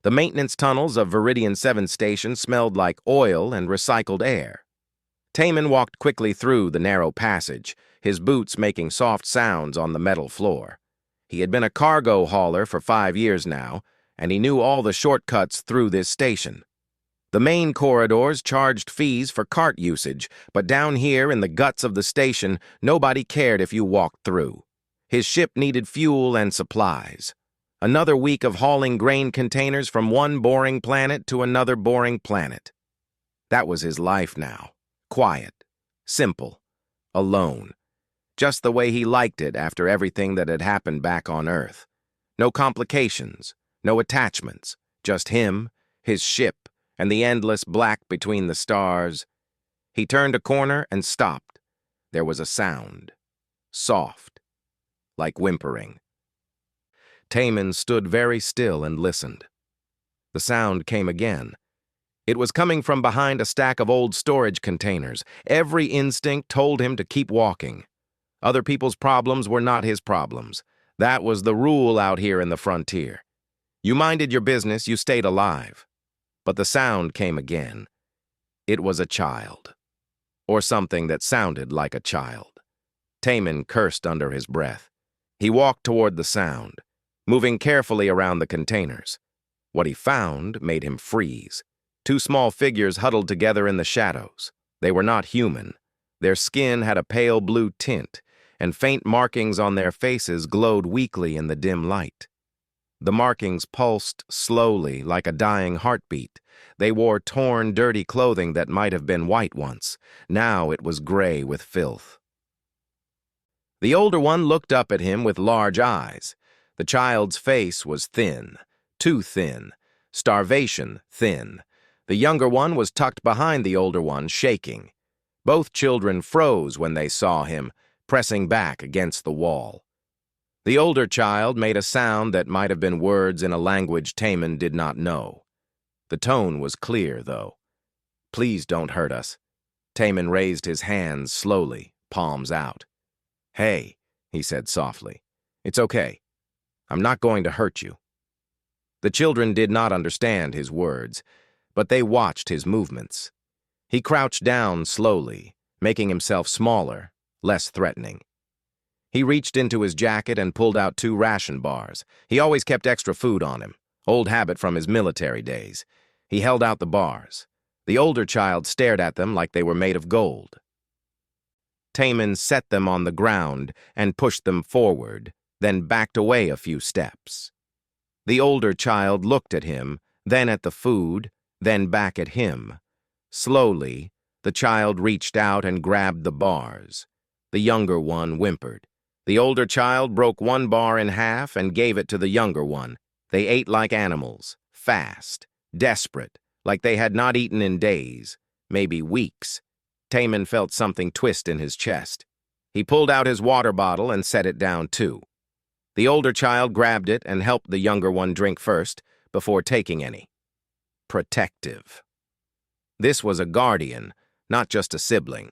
The maintenance tunnels of Viridian 7 Station smelled like oil and recycled air. Taman walked quickly through the narrow passage, his boots making soft sounds on the metal floor. He had been a cargo hauler for 5 years now, and he knew all the shortcuts through this station. The main corridors charged fees for cart usage, but down here in the guts of the station, nobody cared if you walked through. His ship needed fuel and supplies. Another week of hauling grain containers from one boring planet to another boring planet. That was his life now. Quiet, simple, alone. Just the way he liked it after everything that had happened back on Earth. No complications, no attachments, just him, his ship, and the endless black between the stars. He turned a corner and stopped. There was a sound. Soft, like whimpering. Taman stood very still and listened. The sound came again. It was coming from behind a stack of old storage containers. Every instinct told him to keep walking. Other people's problems were not his problems. That was the rule out here in the frontier. You minded your business, you stayed alive. But the sound came again. It was a child. Or something that sounded like a child. Taman cursed under his breath. He walked toward the sound, moving carefully around the containers. What he found made him freeze. 2 small figures huddled together in the shadows. They were not human. Their skin had a pale blue tint, and faint markings on their faces glowed weakly in the dim light. The markings pulsed slowly, like a dying heartbeat. They wore torn, dirty clothing that might have been white once. Now it was gray with filth. The older one looked up at him with large eyes. The child's face was thin, too thin, starvation thin. The younger one was tucked behind the older one, shaking. Both children froze when they saw him, pressing back against the wall. The older child made a sound that might have been words in a language Taman did not know. The tone was clear, though. "Please don't hurt us." Taman raised his hands slowly, palms out. "Hey," he said softly. "It's okay. I'm not going to hurt you." The children did not understand his words, but they watched his movements. He crouched down slowly, making himself smaller, less threatening. He reached into his jacket and pulled out 2 ration bars. He always kept extra food on him, old habit from his military days. He held out the bars. The older child stared at them like they were made of gold. Taman set them on the ground and pushed them forward, then backed away a few steps. The older child looked at him, then at the food, then back at him. Slowly, the child reached out and grabbed the bars. The younger one whimpered. The older child broke 1 bar in half and gave it to the younger one. They ate like animals, fast, desperate, like they had not eaten in days, maybe weeks. Taman felt something twist in his chest. He pulled out his water bottle and set it down too. The older child grabbed it and helped the younger one drink first, before taking any. Protective. This was a guardian, not just a sibling.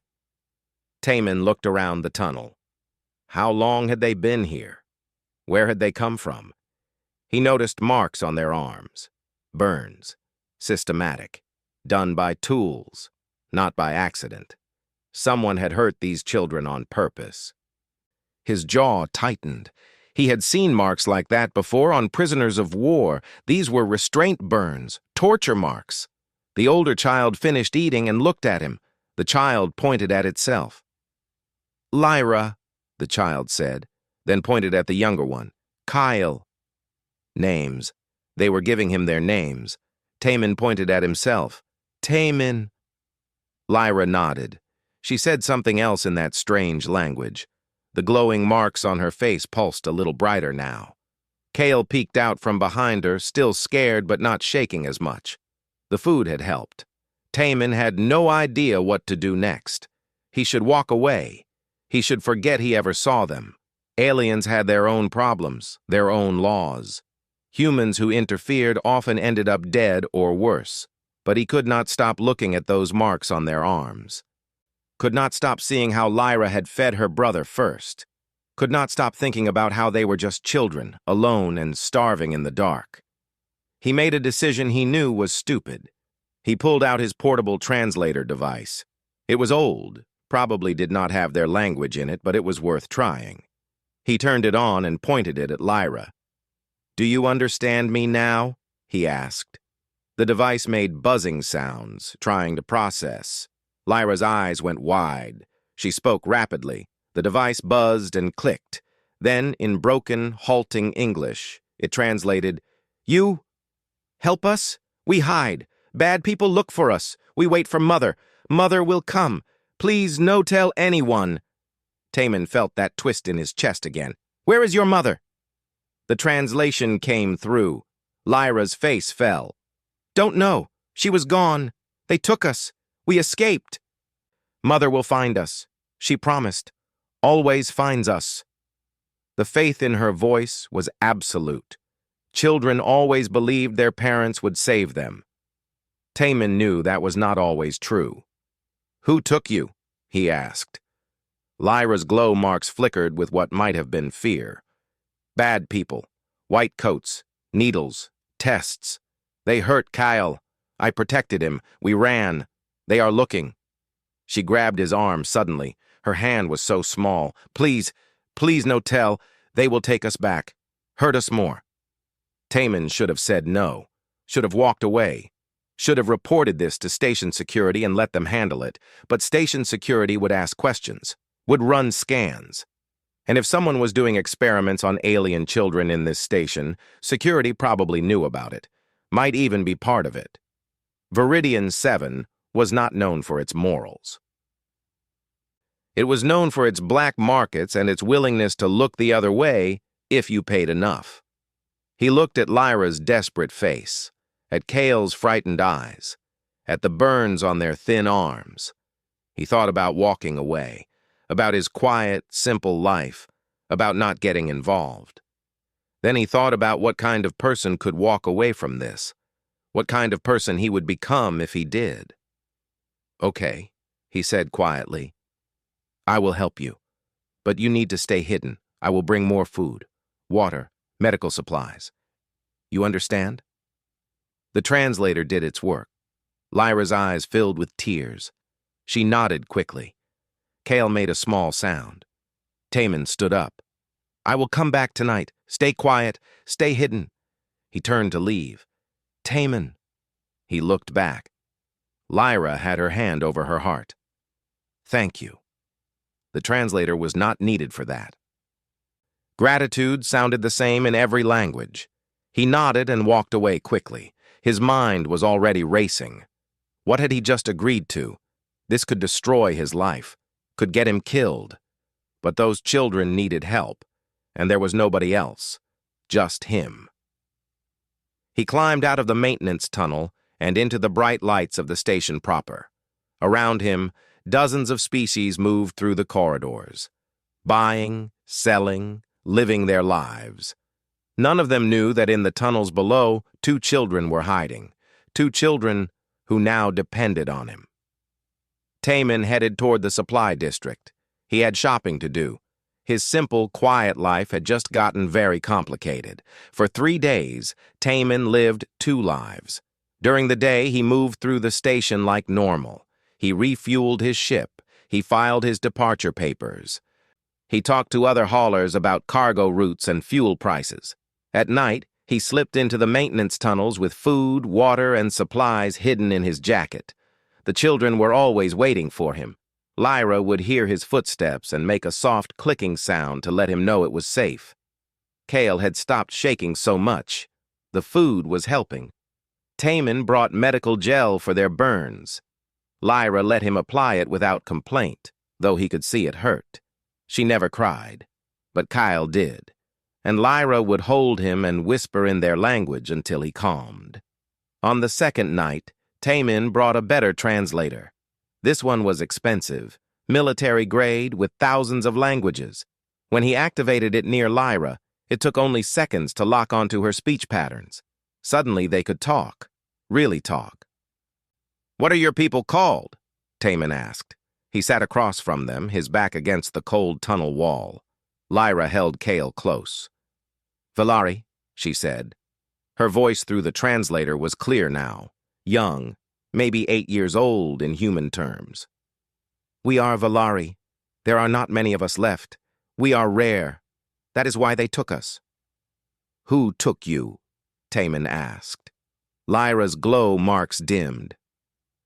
Taman looked around the tunnel. How long had they been here? Where had they come from? He noticed marks on their arms. Burns. Systematic. Done by tools, not by accident. Someone had hurt these children on purpose. His jaw tightened. He had seen marks like that before on prisoners of war. These were restraint burns, torture marks. The older child finished eating and looked at him. The child pointed at itself. "Lyra," the child said, then pointed at the younger one. "Kyle." Names. They were giving him their names. Taman pointed at himself. "Taman." Lyra nodded. She said something else in that strange language. The glowing marks on her face pulsed a little brighter now. Kale peeked out from behind her, still scared but not shaking as much. The food had helped. Taman had no idea what to do next. He should walk away. He should forget he ever saw them. Aliens had their own problems, their own laws. Humans who interfered often ended up dead or worse. But he could not stop looking at those marks on their arms. Could not stop seeing how Lyra had fed her brother first. Could not stop thinking about how they were just children, alone and starving in the dark. He made a decision he knew was stupid. He pulled out his portable translator device. It was old, probably did not have their language in it, but it was worth trying. He turned it on and pointed it at Lyra. "Do you understand me now?" he asked. The device made buzzing sounds, trying to process. Lyra's eyes went wide. She spoke rapidly. The device buzzed and clicked. Then, in broken, halting English, it translated, "You help us? We hide. Bad people look for us. We wait for Mother. Mother will come. Please no tell anyone." Taman felt that twist in his chest again. "Where is your mother?" The translation came through. Lyra's face fell. "Don't know. She was gone. They took us. We escaped. Mother will find us. She promised. Always finds us." The faith in her voice was absolute. Children always believed their parents would save them. Taman knew that was not always true. "Who took you?" he asked. Lyra's glow marks flickered with what might have been fear. "Bad people. White coats. Needles. Tests. They hurt Kyle. I protected him. We ran. They are looking." She grabbed his arm suddenly. Her hand was so small. "Please, please no tell. They will take us back. Hurt us more." Taman should have said no. Should have walked away. Should have reported this to station security and let them handle it. But station security would ask questions, would run scans. And if someone was doing experiments on alien children in this station, security probably knew about it, might even be part of it. Viridian 7 was not known for its morals. It was known for its black markets and its willingness to look the other way if you paid enough. He looked at Lyra's desperate face, at Kale's frightened eyes, at the burns on their thin arms. He thought about walking away, about his quiet, simple life, about not getting involved. Then he thought about what kind of person could walk away from this, what kind of person he would become if he did. "Okay," he said quietly. "I will help you, but you need to stay hidden. I will bring more food, water, medical supplies. You understand?" The translator did its work. Lyra's eyes filled with tears. She nodded quickly. Kale made a small sound. Taman stood up. "I will come back tonight. Stay quiet. Stay hidden." He turned to leave. "Taman." He looked back. Lyra had her hand over her heart. "Thank you." The translator was not needed for that. Gratitude sounded the same in every language. He nodded and walked away quickly. His mind was already racing. What had he just agreed to? This could destroy his life, could get him killed. But those children needed help, and there was nobody else, just him. He climbed out of the maintenance tunnel and into the bright lights of the station proper. Around him, dozens of species moved through the corridors, buying, selling, living their lives. None of them knew that in the tunnels below, 2 children were hiding, 2 children who now depended on him. Taman headed toward the supply district. He had shopping to do. His simple, quiet life had just gotten very complicated. For 3 days, Taman lived 2 lives. During the day, he moved through the station like normal. He refueled his ship. He filed his departure papers. He talked to other haulers about cargo routes and fuel prices. At night, he slipped into the maintenance tunnels with food, water, and supplies hidden in his jacket. The children were always waiting for him. Lyra would hear his footsteps and make a soft clicking sound to let him know it was safe. Kale had stopped shaking so much. The food was helping. Taman brought medical gel for their burns. Lyra let him apply it without complaint, though he could see it hurt. She never cried, but Kyle did, and Lyra would hold him and whisper in their language until he calmed. On the second night, Taman brought a better translator. This one was expensive, military grade with thousands of languages. When he activated it near Lyra, it took only seconds to lock onto her speech patterns. Suddenly they could talk, really talk. "What are your people called?" Taman asked. He sat across from them, his back against the cold tunnel wall. Lyra held Kale close. "Valari," she said. Her voice through the translator was clear now, young, maybe 8 years old in human terms. "We are Valari. There are not many of us left. We are rare. That is why they took us." "Who took you?" Taman asked. Lyra's glow marks dimmed.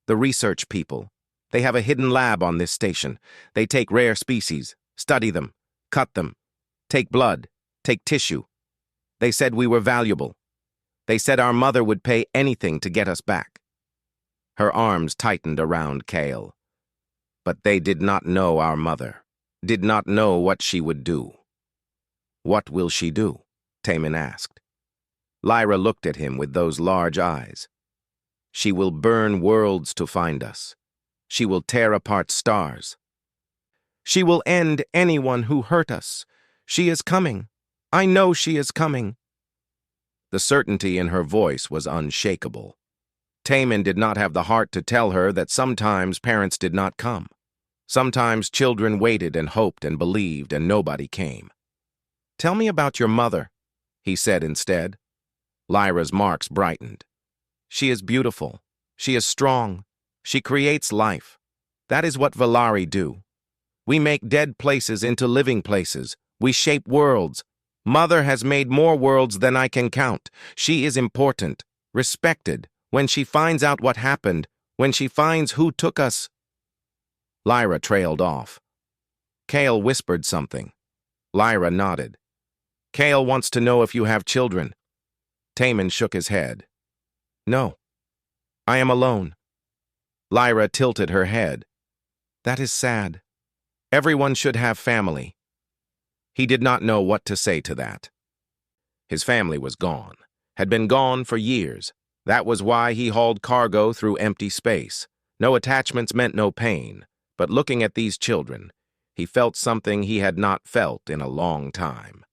"The research people. They have a hidden lab on this station. They take rare species, study them, cut them, take blood, take tissue. They said we were valuable. They said our mother would pay anything to get us back." Her arms tightened around Kale. "But they did not know our mother, did not know what she would do." "What will she do?" Taman asked. Lyra looked at him with those large eyes. "She will burn worlds to find us. She will tear apart stars. She will end anyone who hurt us. She is coming. I know she is coming." The certainty in her voice was unshakable. Taman did not have the heart to tell her that sometimes parents did not come. Sometimes children waited and hoped and believed and nobody came. "Tell me about your mother," he said instead. Lyra's marks brightened. "She is beautiful. She is strong. She creates life. That is what Valari do. We make dead places into living places. We shape worlds. Mother has made more worlds than I can count. She is important, respected. When she finds out what happened, when she finds who took us—" Lyra trailed off. Kale whispered something. Lyra nodded. "Kale wants to know if you have children." Taman shook his head. "No. I am alone." Lyra tilted her head. "That is sad. Everyone should have family." He did not know what to say to that. His family was gone, had been gone for years. That was why he hauled cargo through empty space. No attachments meant no pain, but looking at these children, he felt something he had not felt in a long time.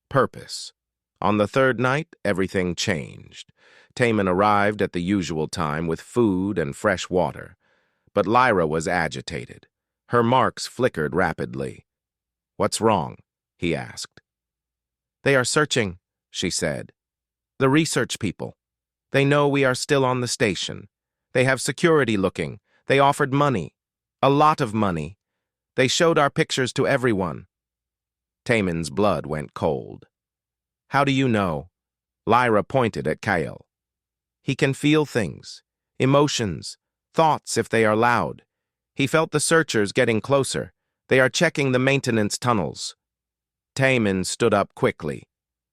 Purpose. On the third night, everything changed. Taman arrived at the usual time with food and fresh water, but Lyra was agitated. Her marks flickered rapidly. "What's wrong?" he asked. "They are searching," she said. "The research people. They know we are still on the station. They have security looking. They offered money. A lot of money. They showed our pictures to everyone." Taman's blood went cold. "How do you know?" Lyra pointed at Kyle. "He can feel things, emotions, thoughts if they are loud. He felt the searchers getting closer. They are checking the maintenance tunnels." Taman stood up quickly.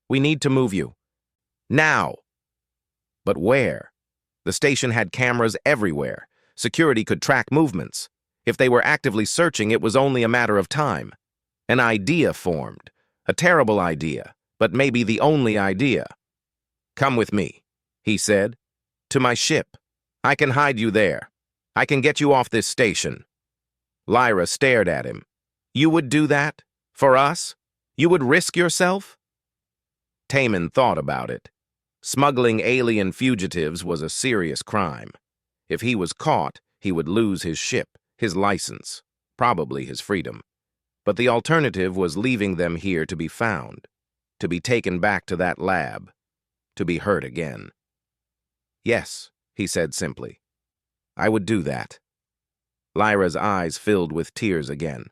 "We need to move you. Now." But where? The station had cameras everywhere. Security could track movements. If they were actively searching, it was only a matter of time. An idea formed. A terrible idea, but maybe the only idea. "Come with me," he said. "To my ship. I can hide you there. I can get you off this station." Lyra stared at him. "You would do that? For us? You would risk yourself?" Taman thought about it. Smuggling alien fugitives was a serious crime. If he was caught, he would lose his ship, his license, probably his freedom. But the alternative was leaving them here to be found, to be taken back to that lab, to be hurt again. "Yes," he said simply. "I would do that." Lyra's eyes filled with tears again.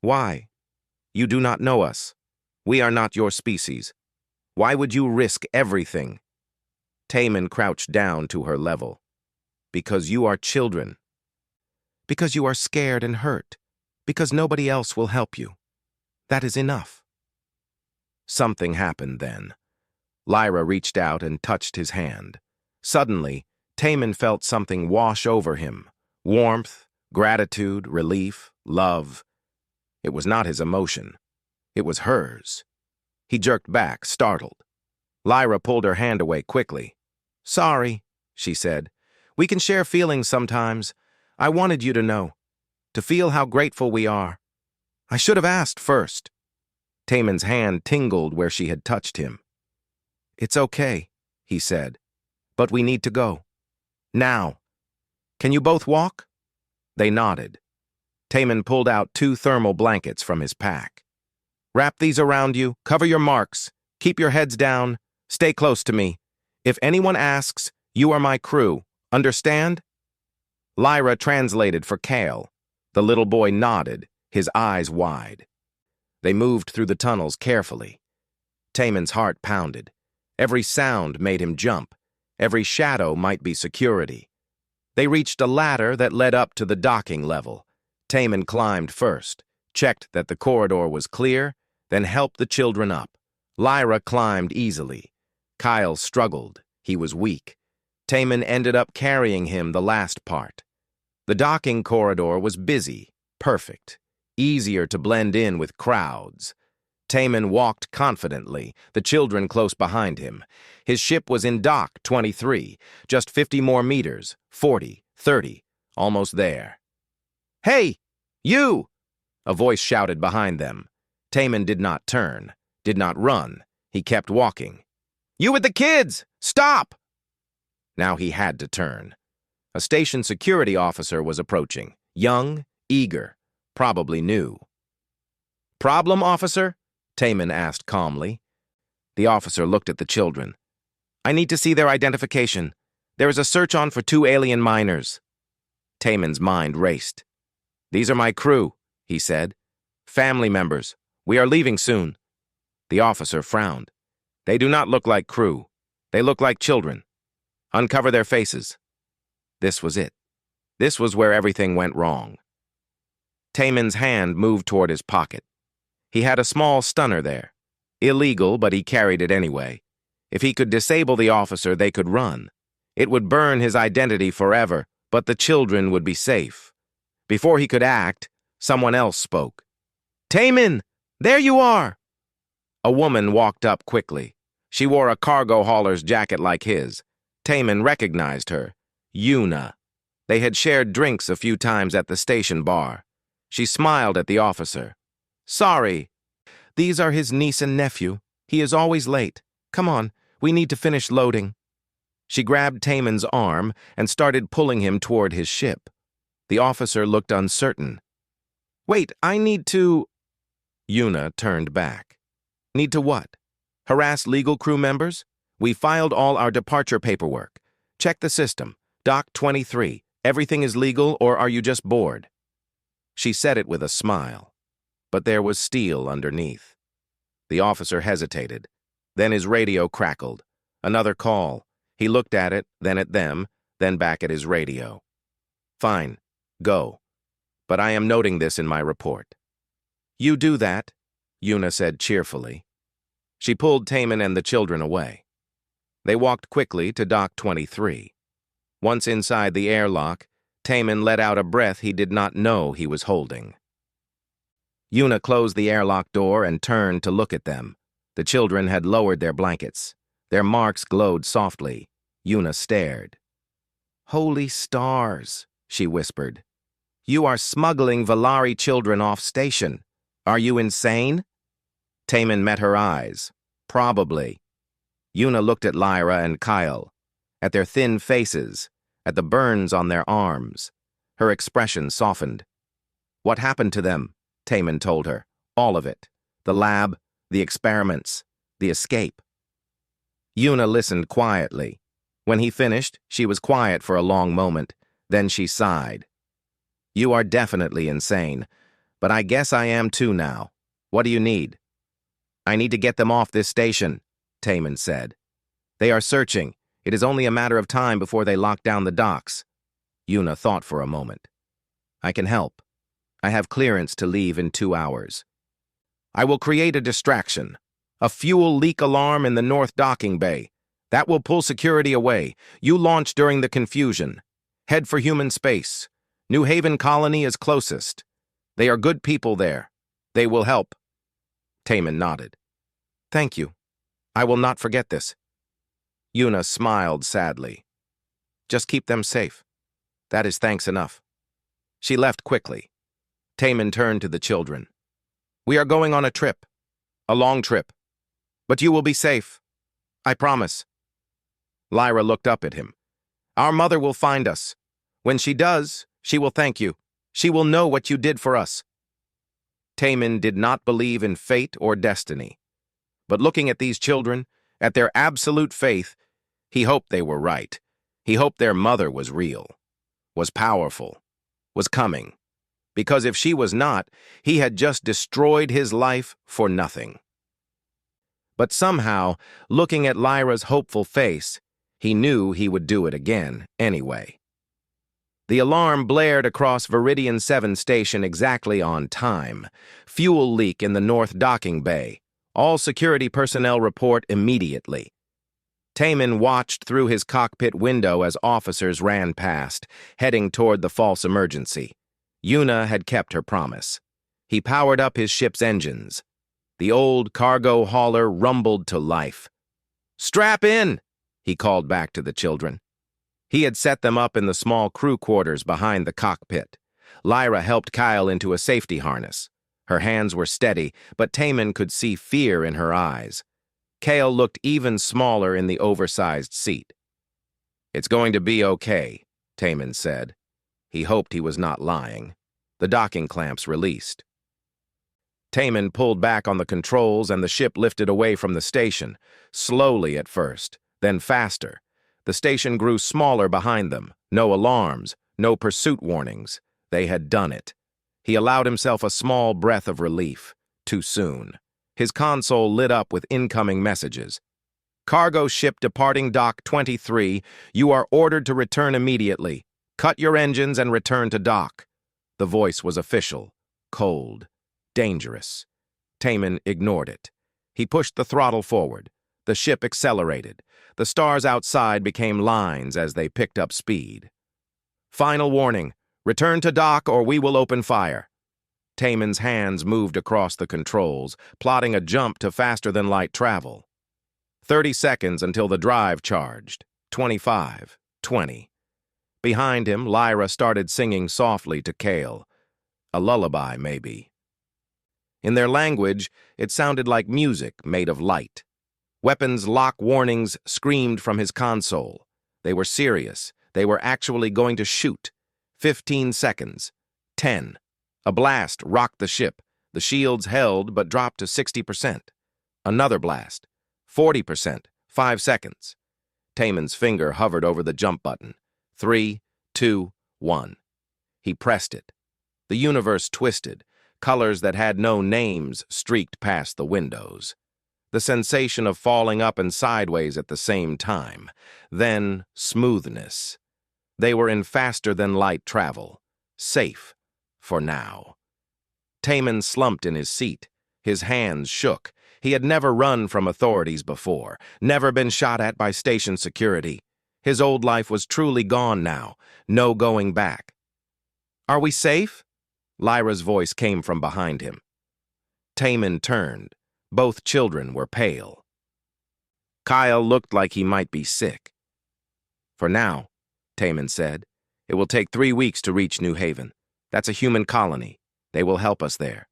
"Why? You do not know us. We are not your species. Why would you risk everything?" Taman crouched down to her level. "Because you are children. Because you are scared and hurt. Because nobody else will help you. That is enough." Something happened then. Lyra reached out and touched his hand. Suddenly, Taman felt something wash over him. Warmth, gratitude, relief, love. It was not his emotion. It was hers. He jerked back, startled. Lyra pulled her hand away quickly. "Sorry," she said. "We can share feelings sometimes. I wanted you to know, to feel how grateful we are. I should have asked first." Taman's hand tingled where she had touched him. "It's okay," he said, "but we need to go. Now. Can you both walk?" They nodded. Taman pulled out 2 thermal blankets from his pack. "Wrap these around you, cover your marks, keep your heads down, stay close to me. If anyone asks, you are my crew. Understand? Lyra translated for Kale. The little boy nodded, his eyes wide. They moved through the tunnels carefully. Taemin's heart pounded. Every sound made him jump. Every shadow might be security. They reached a ladder that led up to the docking level. Taemin climbed first, checked that the corridor was clear, then helped the children up. Lyra climbed easily. Kyle struggled. He was weak. Taemin ended up carrying him the last part. The docking corridor was busy, perfect, easier to blend in with crowds. Taemin walked confidently, the children close behind him. His ship was in dock 23, just 50 more meters, 40, 30, almost there. "Hey, you!" a voice shouted behind them. Taemin did not turn, did not run. He kept walking. "You with the kids! Stop!" Now he had to turn. A station security officer was approaching, young, eager, probably new. "Problem, officer?" Taemin asked calmly. The officer looked at the children. "I need to see their identification. There is a search on for 2 alien miners." Taemin's mind raced. "These are my crew," he said. "Family members. We are leaving soon." The officer frowned. "They do not look like crew. They look like children. Uncover their faces." This was it. This was where everything went wrong. Taemin's hand moved toward his pocket. He had a small stunner there. Illegal, but he carried it anyway. If he could disable the officer, they could run. It would burn his identity forever, but the children would be safe. Before he could act, someone else spoke. "Taemin, there you are!" A woman walked up quickly. She wore a cargo hauler's jacket like his. Taemin recognized her. Yuna. They had shared drinks a few times at the station bar. She smiled at the officer. "Sorry. These are his niece and nephew. He is always late. Come on, we need to finish loading." She grabbed Taemin's arm and started pulling him toward his ship. The officer looked uncertain. "Wait, I need to—" Yuna turned back. "Need to what? Harass legal crew members? We filed all our departure paperwork. Check the system. Dock 23. Everything is legal, or are you just bored?" She said it with a smile, but there was steel underneath. The officer hesitated. Then his radio crackled. Another call. He looked at it, then at them, then back at his radio. "Fine. Go. But I am noting this in my report." "You do that," Yuna said cheerfully. She pulled Taemin and the children away. They walked quickly to Dock 23. Once inside the airlock, Taemin let out a breath he did not know he was holding. Yuna closed the airlock door and turned to look at them. The children had lowered their blankets. Their marks glowed softly. Yuna stared. "Holy stars," she whispered. "You are smuggling Valari children off station. Are you insane?" Taemin met her eyes. "Probably." Yuna looked at Lyra and Kyle, at their thin faces, at the burns on their arms. Her expression softened. "What happened to them?" Taemin told her. "All of it. The lab, the experiments, the escape." Yuna listened quietly. When he finished, she was quiet for a long moment. Then she sighed. "You are definitely insane, but I guess I am too now. What do you need?" "I need to get them off this station," Taemin said. "They are searching. It is only a matter of time before they lock down the docks." Yuna thought for a moment. "I can help. I have clearance to leave in 2 hours. I will create a distraction. A fuel leak alarm in the north docking bay. That will pull security away. You launch during the confusion. Head for human space. New Haven Colony is closest. They are good people there. They will help." Taemin nodded. "Thank you. I will not forget this." Yuna smiled sadly. "Just keep them safe. That is thanks enough." She left quickly. Taemin turned to the children. "We are going on a trip. A long trip. But you will be safe. I promise." Lyra looked up at him. "Our mother will find us. When she does, she will thank you. She will know what you did for us." Taemin did not believe in fate or destiny. But looking at these children, at their absolute faith, He hoped they were right. He hoped their mother was real, was powerful, was coming. Because if she was not, he had just destroyed his life for nothing. But somehow, looking at Lyra's hopeful face, he knew he would do it again anyway. The alarm blared across Viridian 7 station exactly on time. Fuel leak in the north docking bay. All security personnel report immediately. Taman watched through his cockpit window as officers ran past, heading toward the false emergency. Yuna had kept her promise. He powered up his ship's engines. The old cargo hauler rumbled to life. "Strap in!" he called back to the children. He had set them up in the small crew quarters behind the cockpit. Lyra helped Kyle into a safety harness. Her hands were steady, but Taman could see fear in her eyes. Kale looked even smaller in the oversized seat. "It's going to be okay," Taman said. He hoped he was not lying. The docking clamps released. Taman pulled back on the controls and the ship lifted away from the station, slowly at first, then faster. The station grew smaller behind them. No alarms, no pursuit warnings. They had done it. He allowed himself a small breath of relief. Too soon. His console lit up with incoming messages. "Cargo ship departing dock 23. You are ordered to return immediately. Cut your engines and return to dock." The voice was official, cold, dangerous. Taman ignored it. He pushed the throttle forward. The ship accelerated. The stars outside became lines as they picked up speed. "Final warning. Return to dock or we will open fire." Taman's hands moved across the controls, plotting a jump to faster-than-light travel. 30 seconds until the drive charged. 25, 20. Behind him, Lyra started singing softly to Kale. A lullaby, maybe. In their language, it sounded like music made of light. Weapons lock warnings screamed from his console. They were serious. They were actually going to shoot. 15 seconds. 10. A blast rocked the ship. The shields held but dropped to 60%. Another blast. 40%. 5 seconds. Taman's finger hovered over the jump button. 3, 2, 1. He pressed it. The universe twisted. Colors that had no names streaked past the windows. The sensation of falling up and sideways at the same time. Then smoothness. They were in faster-than-light travel. Safe. For now. Taman slumped in his seat. His hands shook. He had never run from authorities before, never been shot at by station security. His old life was truly gone now. No going back. "Are we safe?" Lyra's voice came from behind him. Taman turned. Both children were pale. Kyle looked like he might be sick. "For now," Taman said. "It will take 3 weeks to reach New Haven. That's a human colony. They will help us there."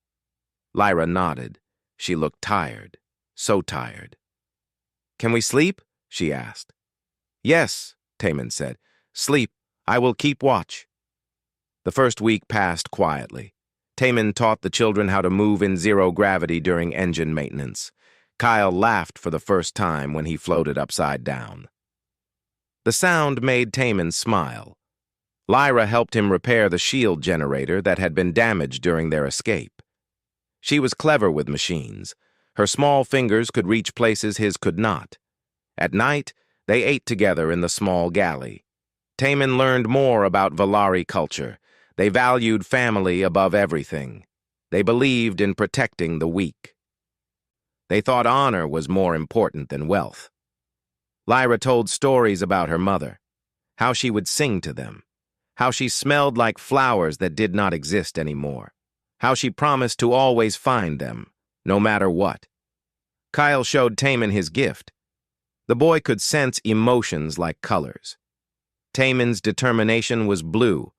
Lyra nodded. She looked tired. So tired. "Can we sleep?" she asked. "Yes," Taman said. "Sleep. I will keep watch." The first week passed quietly. Taman taught the children how to move in zero gravity during engine maintenance. Kyle laughed for the first time when he floated upside down. The sound made Taman smile. Lyra helped him repair the shield generator that had been damaged during their escape. She was clever with machines. Her small fingers could reach places his could not. At night, they ate together in the small galley. Taman learned more about Valari culture. They valued family above everything. They believed in protecting the weak. They thought honor was more important than wealth. Lyra told stories about her mother, how she would sing to them, how she smelled like flowers that did not exist anymore, how she promised to always find them, no matter what. Kyle showed Taman his gift. The boy could sense emotions like colors. Taman's determination was blue.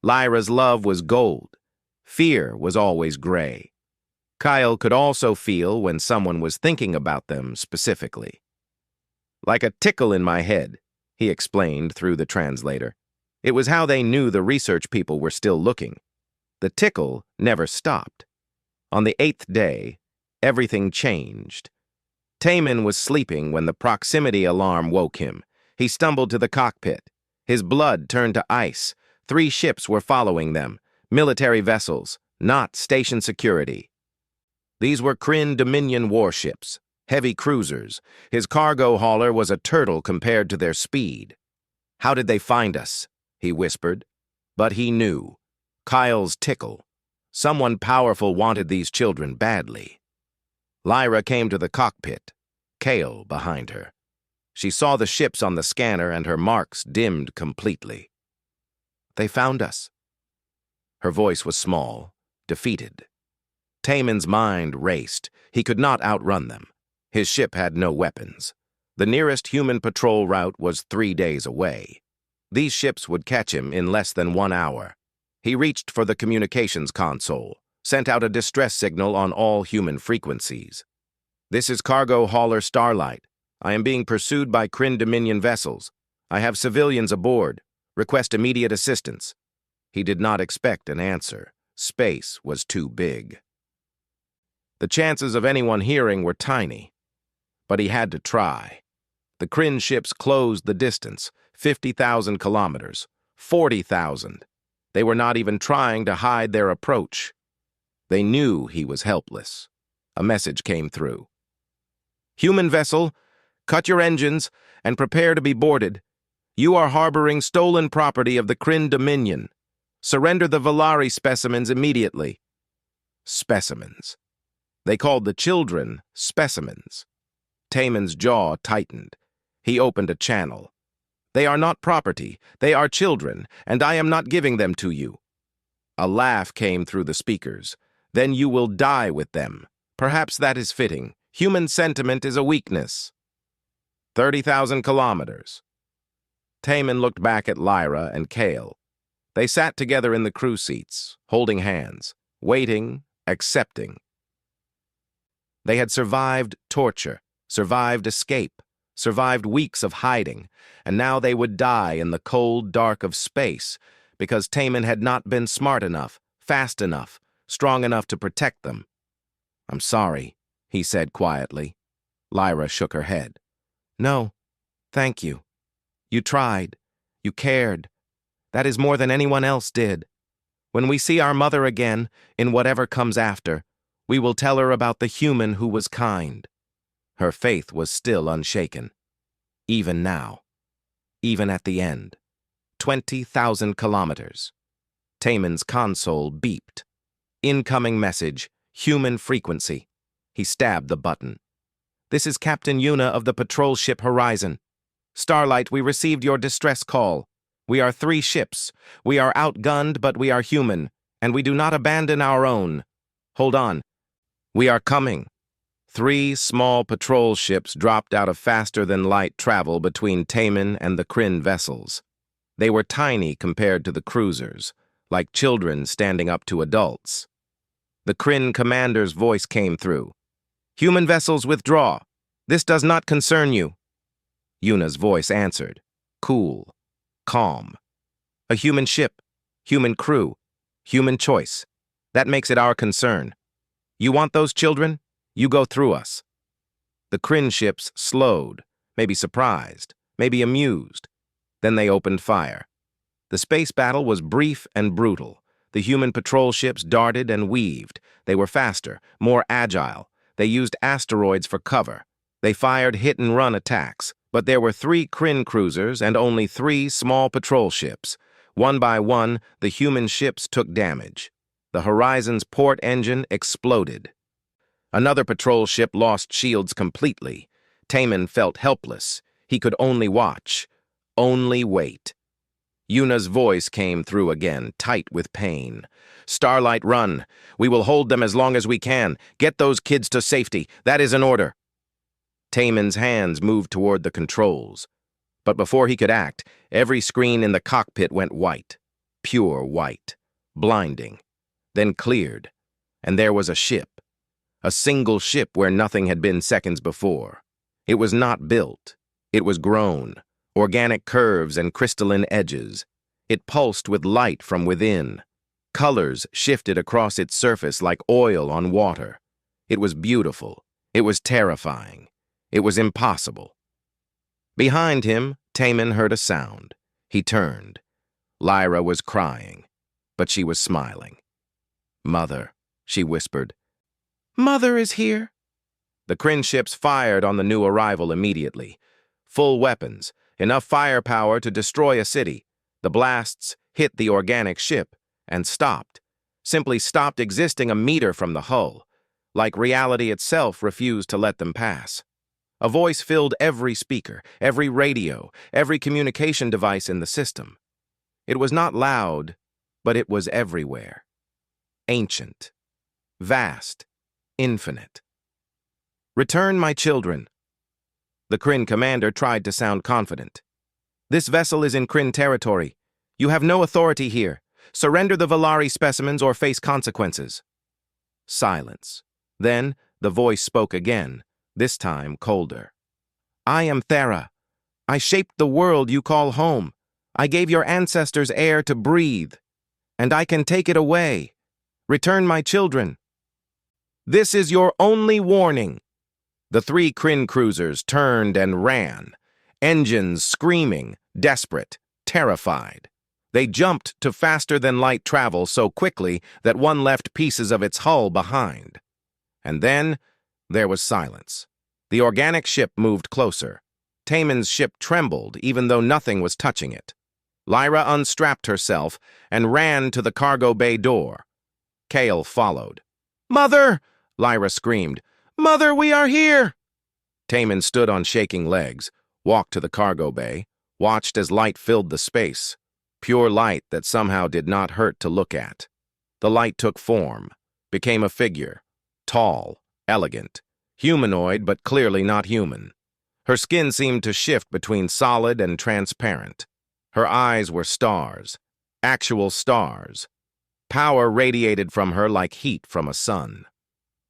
Lyra's love was gold. Fear was always gray. Kyle could also feel when someone was thinking about them specifically. "Like a tickle in my head," he explained through the translator. It was how they knew the research people were still looking. The tickle never stopped. On the 8th day, everything changed. Taman was sleeping when the proximity alarm woke him. He stumbled to the cockpit. His blood turned to ice. 3 ships were following them, military vessels, not station security. These were Kryn Dominion warships, heavy cruisers. His cargo hauler was a turtle compared to their speed. "How did they find us?" he whispered. But he knew. Kyle's tickle. Someone powerful wanted these children badly. Lyra came to the cockpit, Kale behind her. She saw the ships on the scanner and her marks dimmed completely. "They found us." Her voice was small, defeated. Taemon's mind raced. He could not outrun them. His ship had no weapons. The nearest human patrol route was 3 days away. These ships would catch him in less than 1 hour. He reached for the communications console, sent out a distress signal on all human frequencies. "This is cargo hauler Starlight. I am being pursued by Kryn Dominion vessels. I have civilians aboard. Request immediate assistance." He did not expect an answer. Space was too big. The chances of anyone hearing were tiny, but he had to try. The Kryn ships closed the distance, 50,000 kilometers, 40,000. They were not even trying to hide their approach. They knew he was helpless. A message came through. "Human vessel, cut your engines and prepare to be boarded. You are harboring stolen property of the Kryn Dominion. Surrender the Valari specimens immediately." Specimens. They called the children specimens. Taemon's jaw tightened. He opened a channel. "They are not property. They are children, and I am not giving them to you." A laugh came through the speakers. "Then you will die with them. Perhaps that is fitting. Human sentiment is a weakness." 30,000 kilometers. Taemon looked back at Lyra and Kale. They sat together in the crew seats, holding hands, waiting, accepting. They had survived torture, survived escape, survived weeks of hiding, and now they would die in the cold dark of space because Taemon had not been smart enough, fast enough, strong enough to protect them. "I'm sorry," he said quietly. Lyra shook her head. "No, thank you. You tried. You cared. That is more than anyone else did. When we see our mother again, in whatever comes after, we will tell her about the human who was kind." Her faith was still unshaken. Even now. Even at the end. 20,000 kilometers. Taemon's console beeped. Incoming message, human frequency. He stabbed the button. "This is Captain Yuna of the patrol ship Horizon. Starlight, we received your distress call. We are 3 ships. We are outgunned, but we are human, and we do not abandon our own. Hold on. We are coming." 3 small patrol ships dropped out of faster-than-light travel between Taemon and the Kryn vessels. They were tiny compared to the cruisers, like children standing up to adults. The Kryn commander's voice came through. "Human vessels withdraw. This does not concern you." Yuna's voice answered, cool, calm. "A human ship, human crew, human choice. That makes it our concern. You want those children? You go through us." The Kryn ships slowed, maybe surprised, maybe amused. Then they opened fire. The space battle was brief and brutal. The human patrol ships darted and weaved. They were faster, more agile. They used asteroids for cover. They fired hit-and-run attacks. But there were 3 Kryn cruisers and only 3 small patrol ships. One by one, the human ships took damage. The Horizon's port engine exploded. Another patrol ship lost shields completely. Taemon felt helpless. He could only watch, only wait. Yuna's voice came through again, tight with pain. "Starlight, run. We will hold them as long as we can. Get those kids to safety. That is an order." Taemon's hands moved toward the controls. But before he could act, every screen in the cockpit went white. Pure white. Blinding. Then cleared. And there was a ship. A single ship where nothing had been seconds before. It was not built. It was grown. Organic curves and crystalline edges. It pulsed with light from within. Colors shifted across its surface like oil on water. It was beautiful. It was terrifying. It was impossible. Behind him, Taman heard a sound. He turned. Lyra was crying, but she was smiling. "Mother," she whispered. "Mother is here." The Kryn ships fired on the new arrival immediately. Full weapons, enough firepower to destroy a city. The blasts hit the organic ship and stopped. Simply stopped existing a meter from the hull, like reality itself refused to let them pass. A voice filled every speaker, every radio, every communication device in the system. It was not loud, but it was everywhere. Ancient, vast, infinite. "Return, my children." The Kryn commander tried to sound confident. "This vessel is in Kryn territory. You have no authority here. Surrender the Valari specimens or face consequences." Silence. Then the voice spoke again, this time colder. "I am Thera. I shaped the world you call home. I gave your ancestors air to breathe, and I can take it away. Return, my children. This is your only warning." The 3 Kryn cruisers turned and ran, engines screaming, desperate, terrified. They jumped to faster-than-light travel so quickly that one left pieces of its hull behind. And then there was silence. The organic ship moved closer. Taman's ship trembled even though nothing was touching it. Lyra unstrapped herself and ran to the cargo bay door. Kale followed. "Mother!" Lyra screamed. "Mother, we are here!" Taman stood on shaking legs, walked to the cargo bay, watched as light filled the space. Pure light that somehow did not hurt to look at. The light took form, became a figure. Tall, elegant, humanoid but clearly not human. Her skin seemed to shift between solid and transparent. Her eyes were stars, actual stars. Power radiated from her like heat from a sun.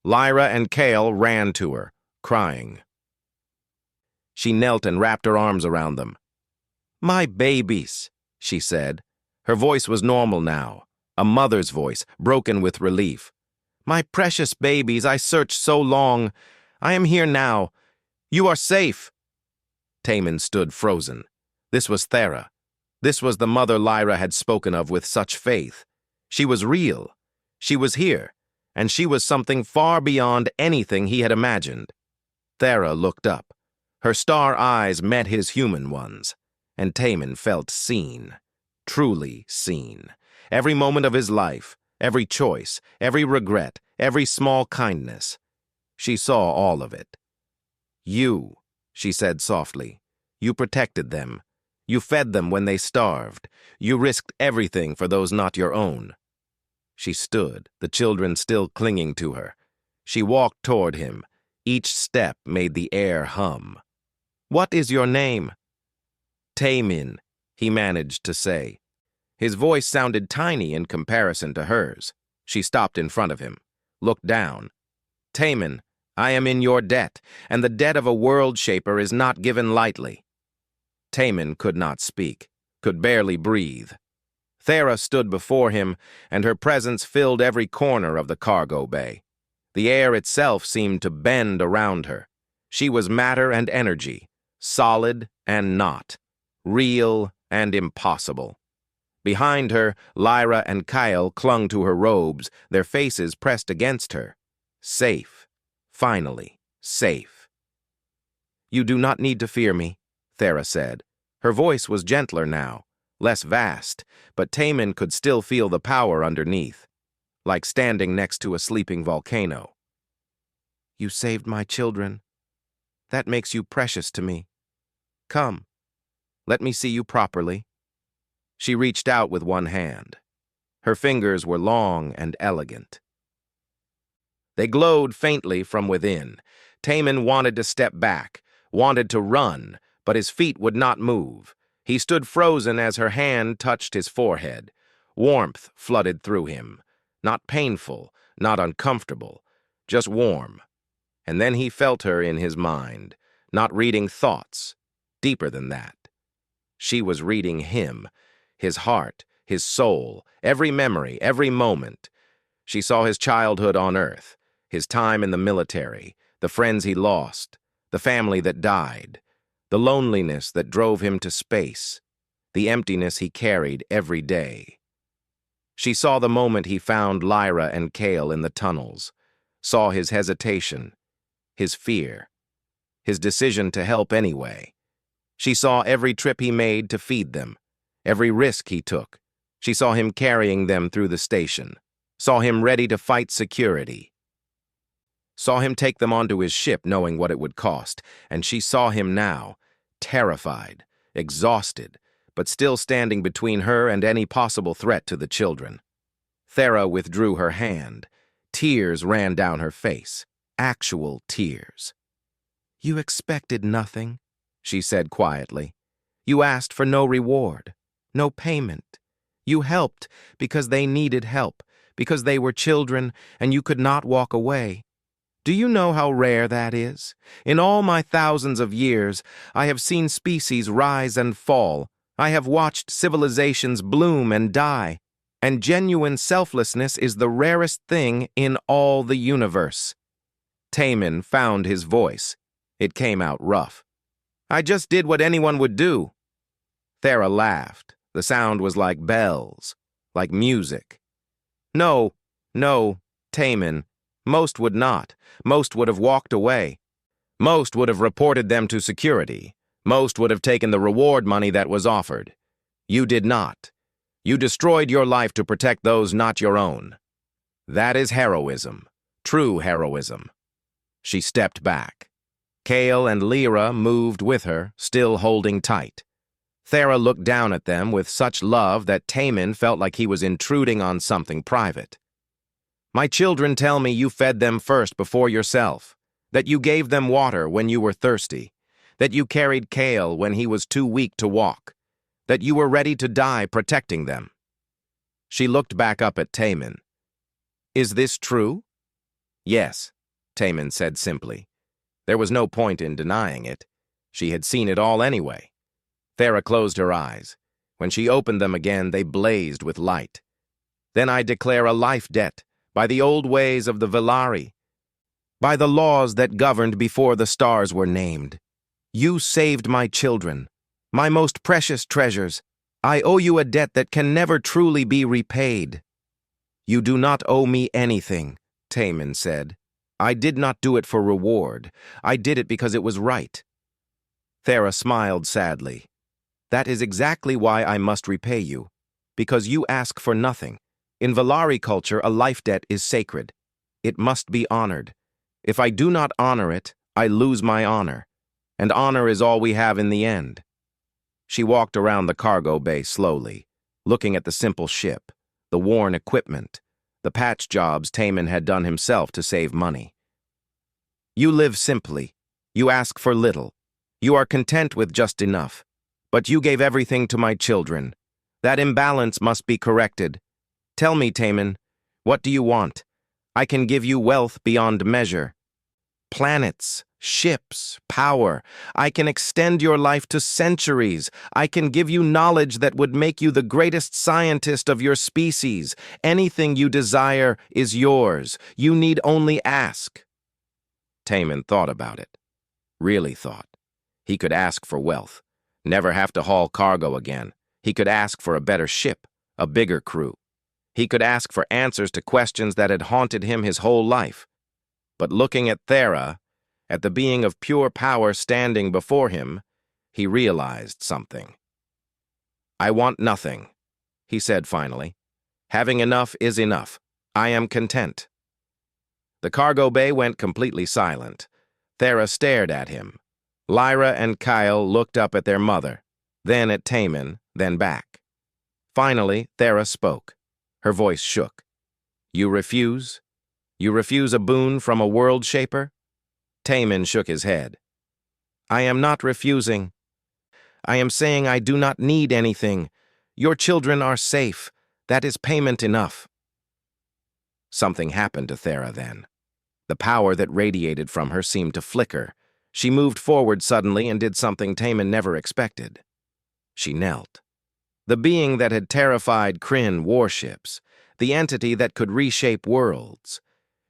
Lyra and Kale ran to her, crying. She knelt and wrapped her arms around them. "My babies," she said. Her voice was normal now, a mother's voice, broken with relief. "My precious babies, I searched so long. I am here now. You are safe." Taman stood frozen. This was Thera. This was the mother Lyra had spoken of with such faith. She was real. She was here, and she was something far beyond anything he had imagined. Thera looked up. Her star eyes met his human ones, and Taman felt seen, truly seen. Every moment of his life, every choice, every regret, every small kindness. She saw all of it. "You," she said softly, "you protected them. You fed them when they starved. You risked everything for those not your own." She stood, the children still clinging to her. She walked toward him. Each step made the air hum. "What is your name?" "Taman," he managed to say. His voice sounded tiny in comparison to hers. She stopped in front of him, looked down. "Taman, I am in your debt, and the debt of a world shaper is not given lightly." Taman could not speak, could barely breathe. Thera stood before him, and her presence filled every corner of the cargo bay. The air itself seemed to bend around her. She was matter and energy, solid and not, real and impossible. Behind her, Lyra and Kyle clung to her robes, their faces pressed against her. Safe. Finally, safe. "You do not need to fear me," Thera said. Her voice was gentler now, less vast, but Taman could still feel the power underneath, like standing next to a sleeping volcano. "You saved my children. That makes you precious to me. Come, let me see you properly." She reached out with one hand. Her fingers were long and elegant. They glowed faintly from within. Taman wanted to step back, wanted to run, but his feet would not move. He stood frozen as her hand touched his forehead. Warmth flooded through him. Not painful, not uncomfortable, just warm. And then he felt her in his mind, not reading thoughts, deeper than that. She was reading him, his heart, his soul, every memory, every moment. She saw his childhood on Earth, his time in the military, the friends he lost, the family that died, the loneliness that drove him to space, the emptiness he carried every day. She saw the moment he found Lyra and Kale in the tunnels, saw his hesitation, his fear, his decision to help anyway. She saw every trip he made to feed them, every risk he took. She saw him carrying them through the station, saw him ready to fight security, saw him take them onto his ship knowing what it would cost, and she saw him now, terrified, exhausted, but still standing between her and any possible threat to the children. Thera withdrew her hand. Tears ran down her face, actual tears. "You expected nothing," she said quietly. "You asked for no reward, no payment. You helped because they needed help, because they were children and you could not walk away. Do you know how rare that is? In all my thousands of years, I have seen species rise and fall. I have watched civilizations bloom and die, and genuine selflessness is the rarest thing in all the universe." Taemin found his voice. It came out rough. "I just did what anyone would do." Thera laughed. The sound was like bells, like music. No, Taemin. Most would not. Most would have walked away. Most would have reported them to security. Most would have taken the reward money that was offered. You did not. You destroyed your life to protect those not your own. That is heroism. True heroism. She stepped back. Kale and Lyra moved with her, still holding tight. Thera looked down at them with such love that Taemin felt like he was intruding on something private. "My children tell me you fed them first before yourself, that you gave them water when you were thirsty, that you carried Kale when he was too weak to walk, that you were ready to die protecting them." She looked back up at Taemin. "Is this true?" "Yes," Taemin said simply. There was no point in denying it. She had seen it all anyway. Thera closed her eyes. When she opened them again, they blazed with light. "Then I declare a life debt, by the old ways of the Velari, by the laws that governed before the stars were named. You saved my children, my most precious treasures. I owe you a debt that can never truly be repaid." "You do not owe me anything," Taemin said. "I did not do it for reward. I did it because it was right." Thera smiled sadly. "That is exactly why I must repay you, because you ask for nothing. In Velari culture, a life debt is sacred. It must be honored. If I do not honor it, I lose my honor. And honor is all we have in the end." She walked around the cargo bay slowly, looking at the simple ship, the worn equipment, the patch jobs Taemin had done himself to save money. "You live simply. You ask for little. You are content with just enough. But you gave everything to my children. That imbalance must be corrected. Tell me, Taemin, what do you want? I can give you wealth beyond measure. Planets, ships, power. I can extend your life to centuries. I can give you knowledge that would make you the greatest scientist of your species. Anything you desire is yours. You need only ask." Taemin thought about it. Really thought. He could ask for wealth. Never have to haul cargo again. He could ask for a better ship, a bigger crew. He could ask for answers to questions that had haunted him his whole life. But looking at Thera, at the being of pure power standing before him, he realized something. "I want nothing," he said finally. "Having enough is enough. I am content." The cargo bay went completely silent. Thera stared at him. Lyra and Kyle looked up at their mother, then at Taemin, then back. Finally, Thera spoke. Her voice shook. "You refuse? You refuse a boon from a world shaper?" Taemin shook his head. "I am not refusing. I am saying I do not need anything. Your children are safe. That is payment enough." Something happened to Thera then. The power that radiated from her seemed to flicker. She moved forward suddenly and did something Taemin never expected. She knelt. The being that had terrified Kryn warships, the entity that could reshape worlds.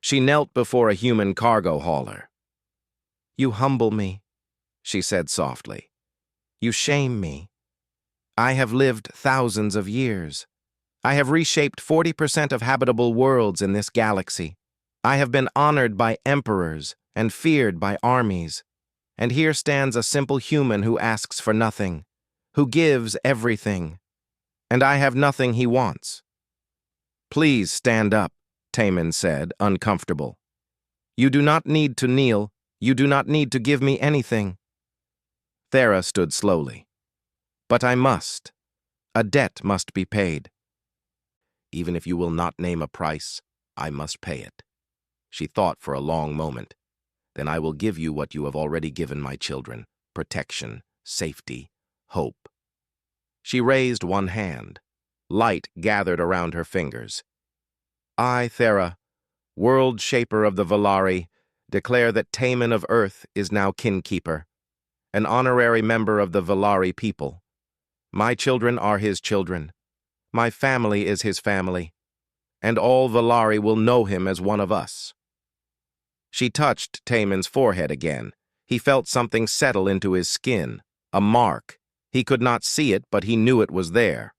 She knelt before a human cargo hauler. "You humble me," she said softly. You shame me. I have lived thousands of years. I have reshaped 40% of habitable worlds in this galaxy. I have been honored by emperors and feared by armies. And here stands a simple human who asks for nothing, who gives everything. And I have nothing he wants. Please stand up, Taman said, uncomfortable. You do not need to kneel. You do not need to give me anything. Thera stood slowly. But I must. A debt must be paid. Even if you will not name a price, I must pay it. She thought for a long moment. Then I will give you what you have already given my children: protection, safety, hope. She raised one hand. Light gathered around her fingers. I, Thera, world shaper of the Valari, declare that Taman of Earth is now kinkeeper, an honorary member of the Valari people. My children are his children. My family is his family. And all Valari will know him as one of us. She touched Taman's forehead again. He felt something settle into his skin, a mark. He could not see it, but he knew it was there.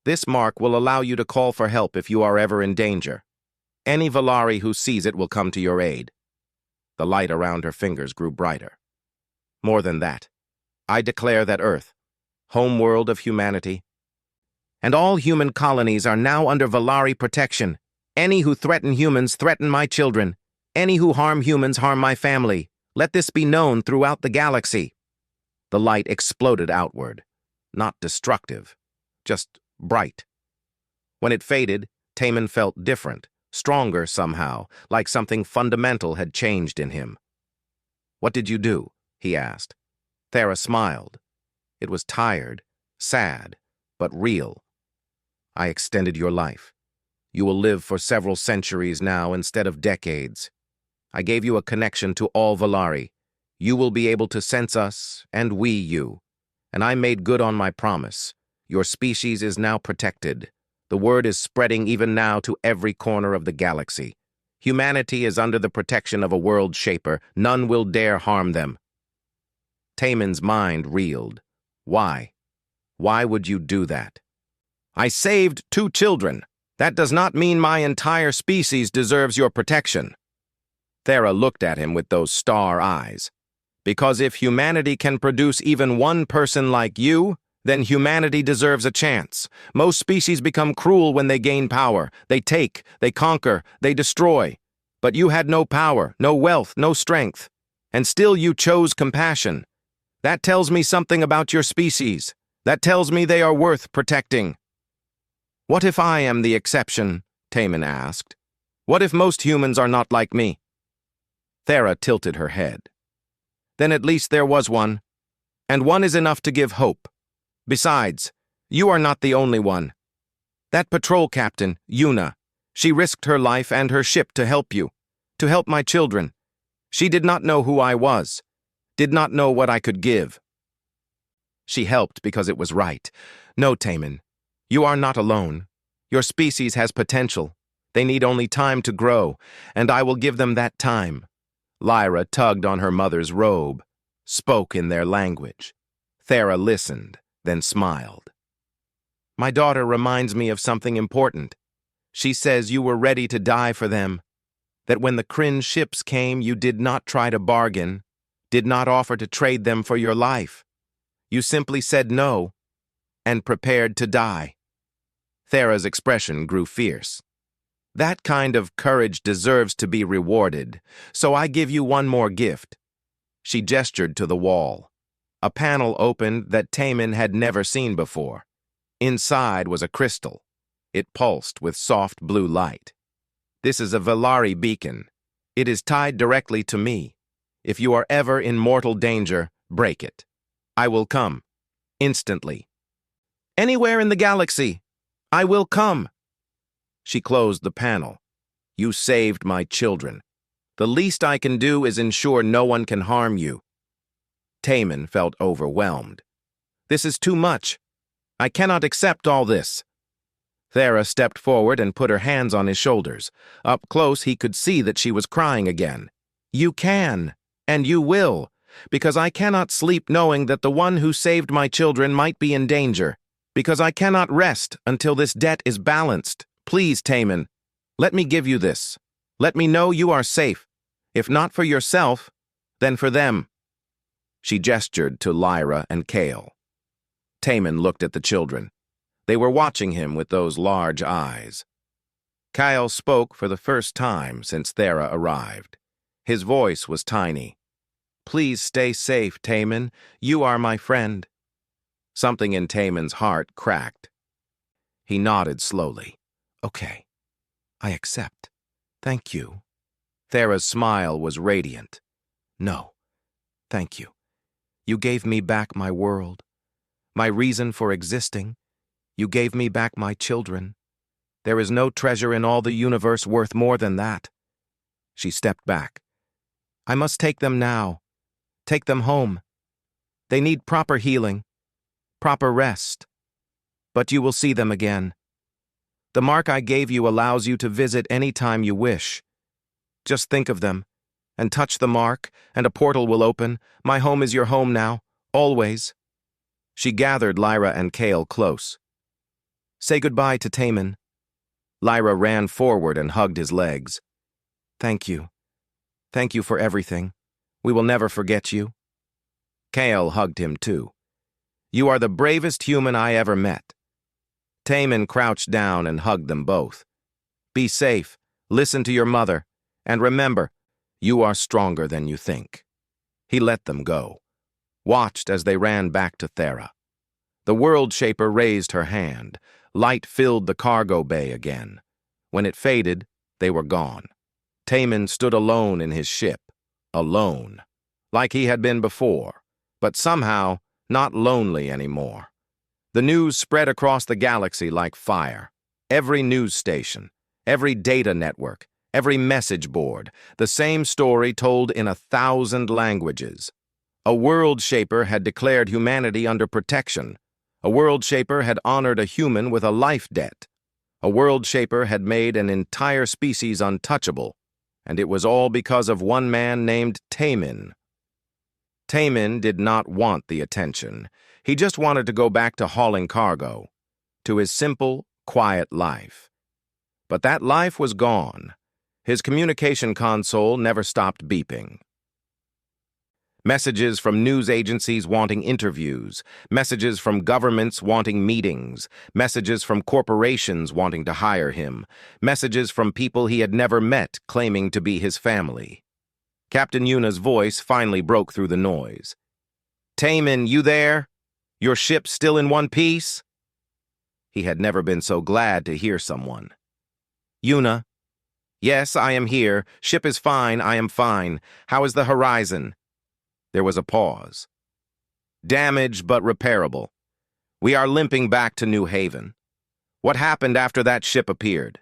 This mark will allow you to call for help if you are ever in danger. Any Valari who sees it will come to your aid. The light around her fingers grew brighter. More than that, I declare that Earth, homeworld of humanity, and all human colonies are now under Valari protection. Any who threaten humans threaten my children. Any who harm humans harm my family. Let this be known throughout the galaxy. The light exploded outward, not destructive, just bright. When it faded, Taman felt different, stronger somehow, like something fundamental had changed in him. What did you do? He asked. Thera smiled. It was tired, sad, but real. I extended your life. You will live for several centuries now instead of decades. I gave you a connection to all Valari. You will be able to sense us, and we you. And I made good on my promise. Your species is now protected. The word is spreading even now to every corner of the galaxy. Humanity is under the protection of a world shaper. None will dare harm them. Taman's mind reeled. Why? Why would you do that? I saved 2 children. That does not mean my entire species deserves your protection. Thera looked at him with those star eyes. Because if humanity can produce even one person like you, then humanity deserves a chance. Most species become cruel when they gain power. They take, they conquer, they destroy. But you had no power, no wealth, no strength. And still you chose compassion. That tells me something about your species. That tells me they are worth protecting. What if I am the exception? Taman asked. What if most humans are not like me? Thera tilted her head. Then at least there was one. And one is enough to give hope. Besides, you are not the only one. That patrol captain, Yuna, she risked her life and her ship to help you, to help my children. She did not know who I was, did not know what I could give. She helped because it was right. No, Taman, you are not alone. Your species has potential. They need only time to grow, and I will give them that time. Lyra tugged on her mother's robe, spoke in their language. Thera listened, then smiled. My daughter reminds me of something important. She says you were ready to die for them, that when the Kryn ships came, you did not try to bargain, did not offer to trade them for your life. You simply said no, and prepared to die. Thera's expression grew fierce. That kind of courage deserves to be rewarded, so I give you one more gift. She gestured to the wall. A panel opened that Taman had never seen before. Inside was a crystal. It pulsed with soft blue light. This is a Valari beacon. It is tied directly to me. If you are ever in mortal danger, break it. I will come. Instantly. Anywhere in the galaxy. I will come. She closed the panel. You saved my children. The least I can do is ensure no one can harm you. Taman felt overwhelmed. This is too much. I cannot accept all this. Thera stepped forward and put her hands on his shoulders. Up close, he could see that she was crying again. You can, and you will. because I cannot sleep knowing that the one who saved my children might be in danger, because I cannot rest until this debt is balanced. Please, Taman, let me give you this. Let me know you are safe. If not for yourself, then for them." She gestured to Lyra and Kale. Taman looked at the children. They were watching him with those large eyes. Kyle spoke for the first time since Thera arrived. His voice was tiny. "Please stay safe, Taman. You are my friend." Something in Taman's heart cracked. He nodded slowly. "Okay, I accept. Thank you." Thera's smile was radiant. "No, thank you. You gave me back my world, my reason for existing. You gave me back my children. There is no treasure in all the universe worth more than that." She stepped back. "I must take them now. Take them home. They need proper healing, proper rest. But you will see them again. The mark I gave you allows you to visit any time you wish. Just think of them, and touch the mark, and a portal will open. My home is your home now, always." She gathered Lyra and Kale close. "Say goodbye to Taman." Lyra ran forward and hugged his legs. "Thank you. Thank you for everything. We will never forget you." Kale hugged him too. "You are the bravest human I ever met." Taman crouched down and hugged them both. "Be safe, listen to your mother, and remember, you are stronger than you think." He let them go, watched as they ran back to Thera. The World Shaper raised her hand. Light filled the cargo bay again. When it faded, they were gone. Taman stood alone in his ship, alone, like he had been before, but somehow not lonely anymore. The news spread across the galaxy like fire. Every news station, every data network, every message board, the same story told in 1,000 languages. A World Shaper had declared humanity under protection. A World Shaper had honored a human with a life debt. A World Shaper had made an entire species untouchable, and it was all because of one man named Taman. Taman did not want the attention. He just wanted to go back to hauling cargo, to his simple, quiet life. But that life was gone. His communication console never stopped beeping. Messages from news agencies wanting interviews, messages from governments wanting meetings, messages from corporations wanting to hire him, messages from people he had never met claiming to be his family. Captain Yuna's voice finally broke through the noise. "Taman, you there? Your ship still in one piece?" He had never been so glad to hear someone. "Yuna. Yes, I am here. Ship is fine, I am fine. How is the horizon?" There was a pause. "Damaged but repairable. We are limping back to New Haven. What happened after that ship appeared?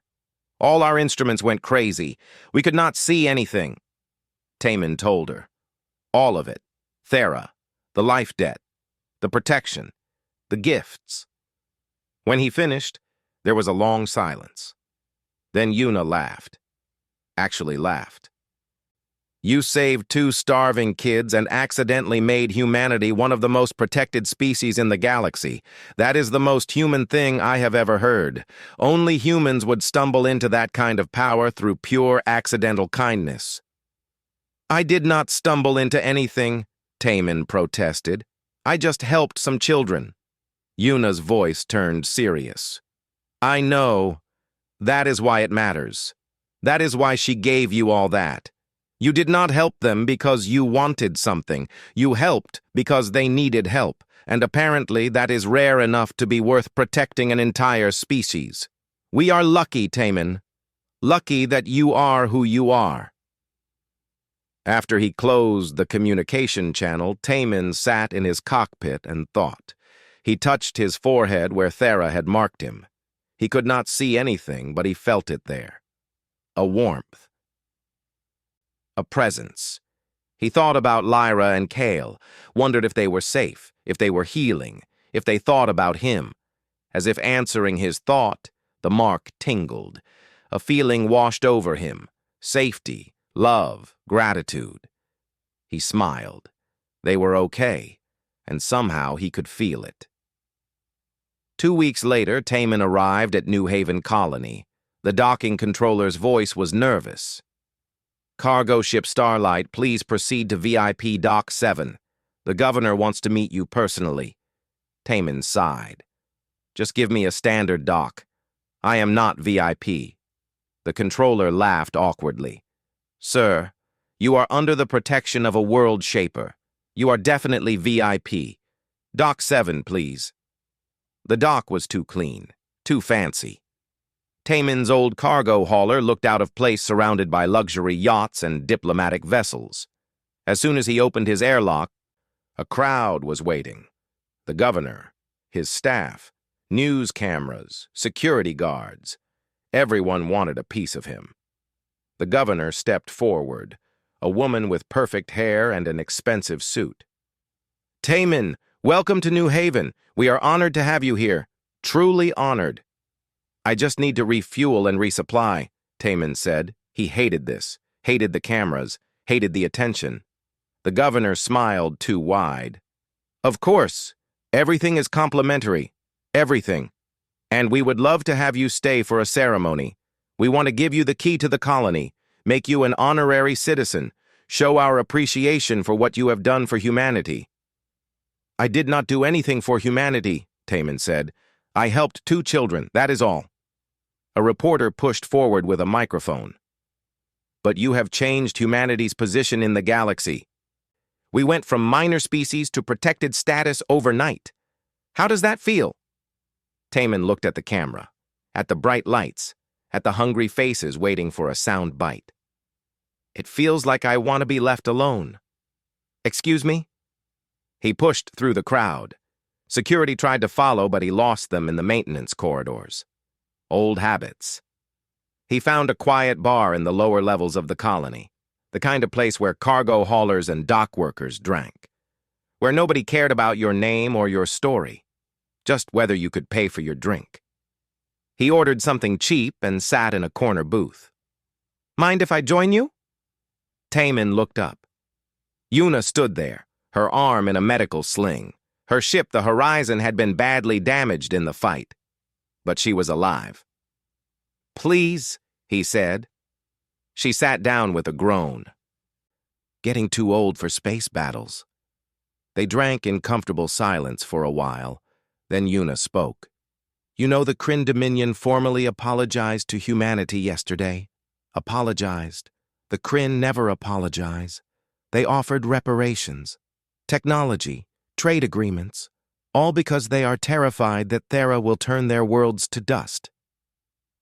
All our instruments went crazy. We could not see anything." Taman told her. All of it. Thera, the life debt, the protection, the gifts. When he finished, there was a long silence. Then Yuna laughed. Actually laughed. "You saved 2 starving kids and accidentally made humanity one of the most protected species in the galaxy. That is the most human thing I have ever heard. Only humans would stumble into that kind of power through pure accidental kindness." "I did not stumble into anything," Taman protested. "I just helped some children." Yuna's voice turned serious. "I know. That is why it matters. That is why she gave you all that. You did not help them because you wanted something. You helped because they needed help, and apparently that is rare enough to be worth protecting an entire species. We are lucky, Taman. Lucky that you are who you are." After he closed the communication channel, Taman sat in his cockpit and thought. He touched his forehead where Thera had marked him. He could not see anything, but he felt it there. A warmth. A presence. He thought about Lyra and Kale, wondered if they were safe, if they were healing, if they thought about him. As if answering his thought, the mark tingled. A feeling washed over him. Safety, love, gratitude. He smiled. They were okay, and somehow he could feel it. 2 weeks later, Taman arrived at New Haven Colony. The docking controller's voice was nervous. "Cargo ship Starlight, please proceed to VIP Dock 7. The governor wants to meet you personally." Taman sighed. "Just give me a standard dock. I am not VIP." The controller laughed awkwardly. "Sir, you are under the protection of a world shaper. You are definitely VIP. Dock 7, please." The dock was too clean, too fancy. Taman's old cargo hauler looked out of place surrounded by luxury yachts and diplomatic vessels. As soon as he opened his airlock, a crowd was waiting. The governor, his staff, news cameras, security guards. Everyone wanted a piece of him. The governor stepped forward, a woman with perfect hair and an expensive suit. "Taman, welcome to New Haven. We are honored to have you here. Truly honored." "I just need to refuel and resupply," Taman said. He hated this, hated the cameras, hated the attention. The governor smiled too wide. "Of course. Everything is complimentary. Everything. And we would love to have you stay for a ceremony. We want to give you the key to the colony, make you an honorary citizen, show our appreciation for what you have done for humanity." "I did not do anything for humanity," Taman said. "I helped 2 children, that is all." A reporter pushed forward with a microphone. "But you have changed humanity's position in the galaxy. We went from minor species to protected status overnight. How does that feel?" Taman looked at the camera, at the bright lights, at the hungry faces waiting for a sound bite. "It feels like I want to be left alone." "Excuse me?" He pushed through the crowd. Security tried to follow, but he lost them in the maintenance corridors. Old habits. He found a quiet bar in the lower levels of the colony, the kind of place where cargo haulers and dock workers drank, where nobody cared about your name or your story, just whether you could pay for your drink. He ordered something cheap and sat in a corner booth. "Mind if I join you?" Taman looked up. Yuna stood there, her arm in a medical sling. Her ship, the Horizon, had been badly damaged in the fight, but she was alive. "Please," he said. She sat down with a groan. Getting too old for space battles. They drank in comfortable silence for a while. Then Yuna spoke. "You know, the Kryn Dominion formally apologized to humanity yesterday. Apologized. The Kryn never apologize. They offered reparations, technology, trade agreements, all because they are terrified that Thera will turn their worlds to dust."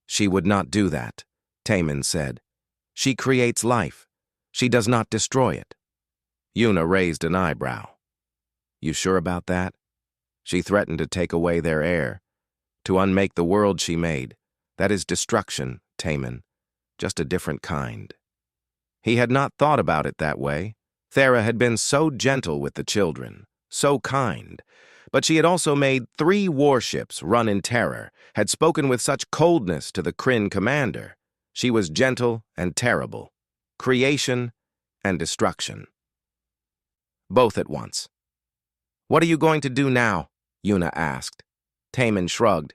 "She would not do that," Taman said. "She creates life. She does not destroy it." Yuna raised an eyebrow. "You sure about that? She threatened to take away their air, to unmake the world she made. That is destruction, Taman, just a different kind." He had not thought about it that way. Thera had been so gentle with the children, so kind, but she had also made 3 warships run in terror, had spoken with such coldness to the Kryn commander. She was gentle and terrible, creation and destruction. Both at once. "What are you going to do now?" Yuna asked. Taman shrugged.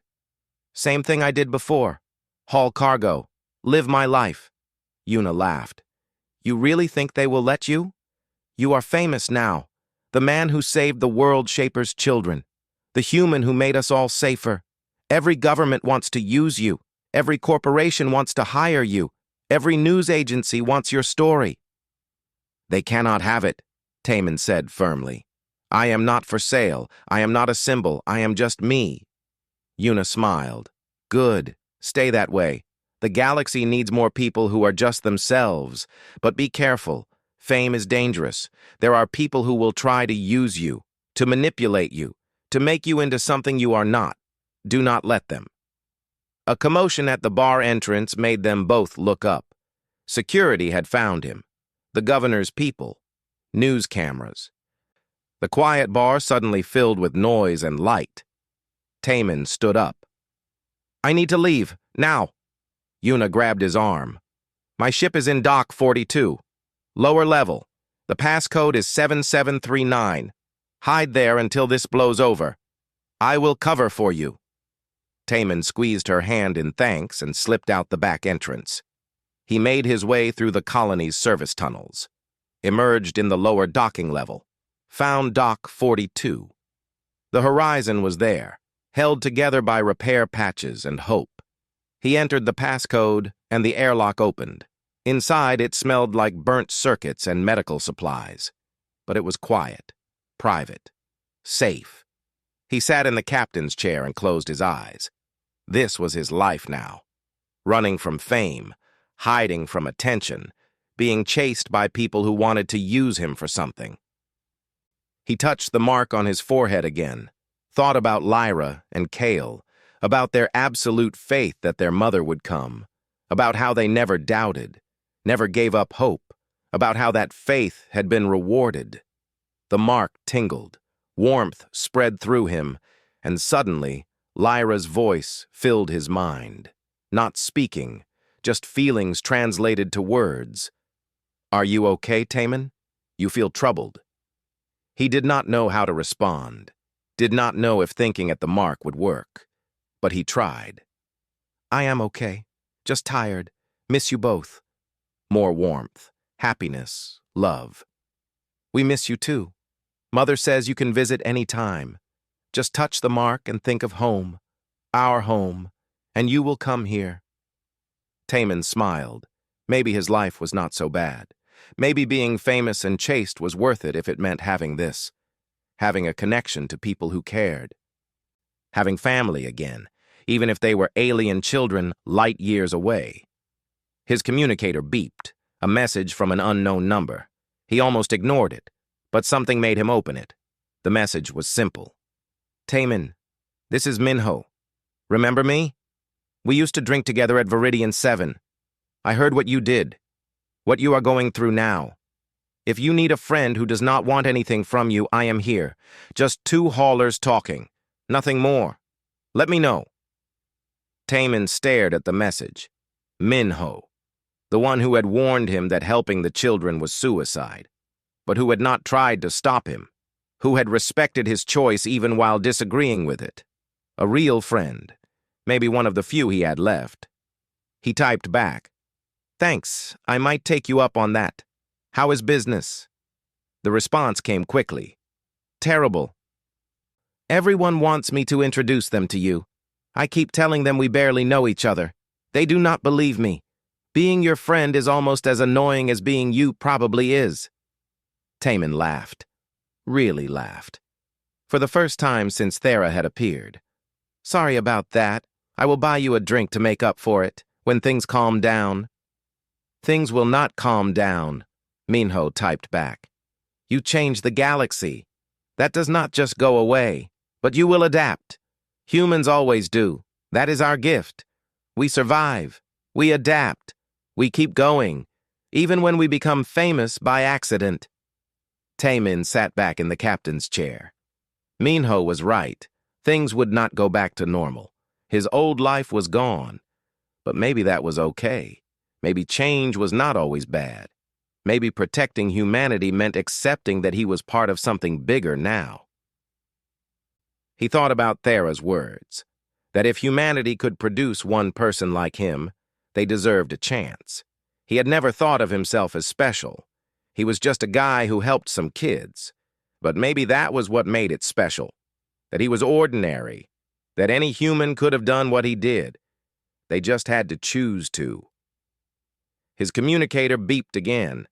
"Same thing I did before. Haul cargo. Live my life." Yuna laughed. "You really think they will let you? You are famous now. The man who saved the world shaper's children. The human who made us all safer. Every government wants to use you. Every corporation wants to hire you. Every news agency wants your story." "They cannot have it," Taman said firmly. "I am not for sale. I am not a symbol. I am just me." Yuna smiled. "Good. Stay that way. The galaxy needs more people who are just themselves. But be careful. Fame is dangerous. There are people who will try to use you, to manipulate you, to make you into something you are not. Do not let them." A commotion at the bar entrance made them both look up. Security had found him. The governor's people. News cameras. The quiet bar suddenly filled with noise and light. Taman stood up. "I need to leave, now." Yuna grabbed his arm. "My ship is in dock 42. Lower level. The passcode is 7739. Hide there until this blows over. I will cover for you. Taman squeezed her hand in thanks and slipped out the back entrance. He made his way through the colony's service tunnels, emerged in the lower docking level, found Dock 42. The horizon was there, held together by repair patches and hope. He entered the passcode, and the airlock opened. Inside, it smelled like burnt circuits and medical supplies. But it was quiet, private, safe. He sat in the captain's chair and closed his eyes. This was his life now. Running from fame, hiding from attention, being chased by people who wanted to use him for something. He touched the mark on his forehead again, thought about Lyra and Kale, about their absolute faith that their mother would come, about how they never doubted, never gave up hope, about how that faith had been rewarded. The mark tingled, warmth spread through him, and suddenly Lyra's voice filled his mind. Not speaking, just feelings translated to words. Are you okay, Taman? You feel troubled. He did not know how to respond, did not know if thinking at the mark would work, but he tried. I am okay, just tired, miss you both. More warmth, happiness, love. We miss you too. Mother says you can visit any time. Just touch the mark and think of home, our home, and you will come here. Taman smiled. Maybe his life was not so bad. Maybe being famous and chased was worth it if it meant having this, having a connection to people who cared. Having family again, even if they were alien children light years away. His communicator beeped, a message from an unknown number. He almost ignored it, but something made him open it. The message was simple. Taman, this is Minho. Remember me? We used to drink together at Viridian 7. I heard what you did, what you are going through now. If you need a friend who does not want anything from you, I am here. Just two haulers talking, nothing more. Let me know. Taman stared at the message. Minho, the one who had warned him that helping the children was suicide, but who had not tried to stop him, who had respected his choice even while disagreeing with it. A real friend, maybe one of the few he had left. He typed back, Thanks, I might take you up on that. How is business? The response came quickly. Terrible. Everyone wants me to introduce them to you. I keep telling them we barely know each other. They do not believe me. Being your friend is almost as annoying as being you probably is. Taman laughed. Really laughed. For the first time since Thera had appeared. Sorry about that. I will buy you a drink to make up for it, when things calm down. Things will not calm down, Minho typed back. You changed the galaxy. That does not just go away, but you will adapt. Humans always do. That is our gift. We survive. We adapt. We keep going, even when we become famous by accident. Taman sat back in the captain's chair. Minho was right. Things would not go back to normal. His old life was gone. But maybe that was okay. Maybe change was not always bad. Maybe protecting humanity meant accepting that he was part of something bigger now. He thought about Thera's words, that if humanity could produce one person like him, they deserved a chance. He had never thought of himself as special. He was just a guy who helped some kids. But maybe that was what made it special, that he was ordinary, that any human could have done what he did. They just had to choose to. His communicator beeped again.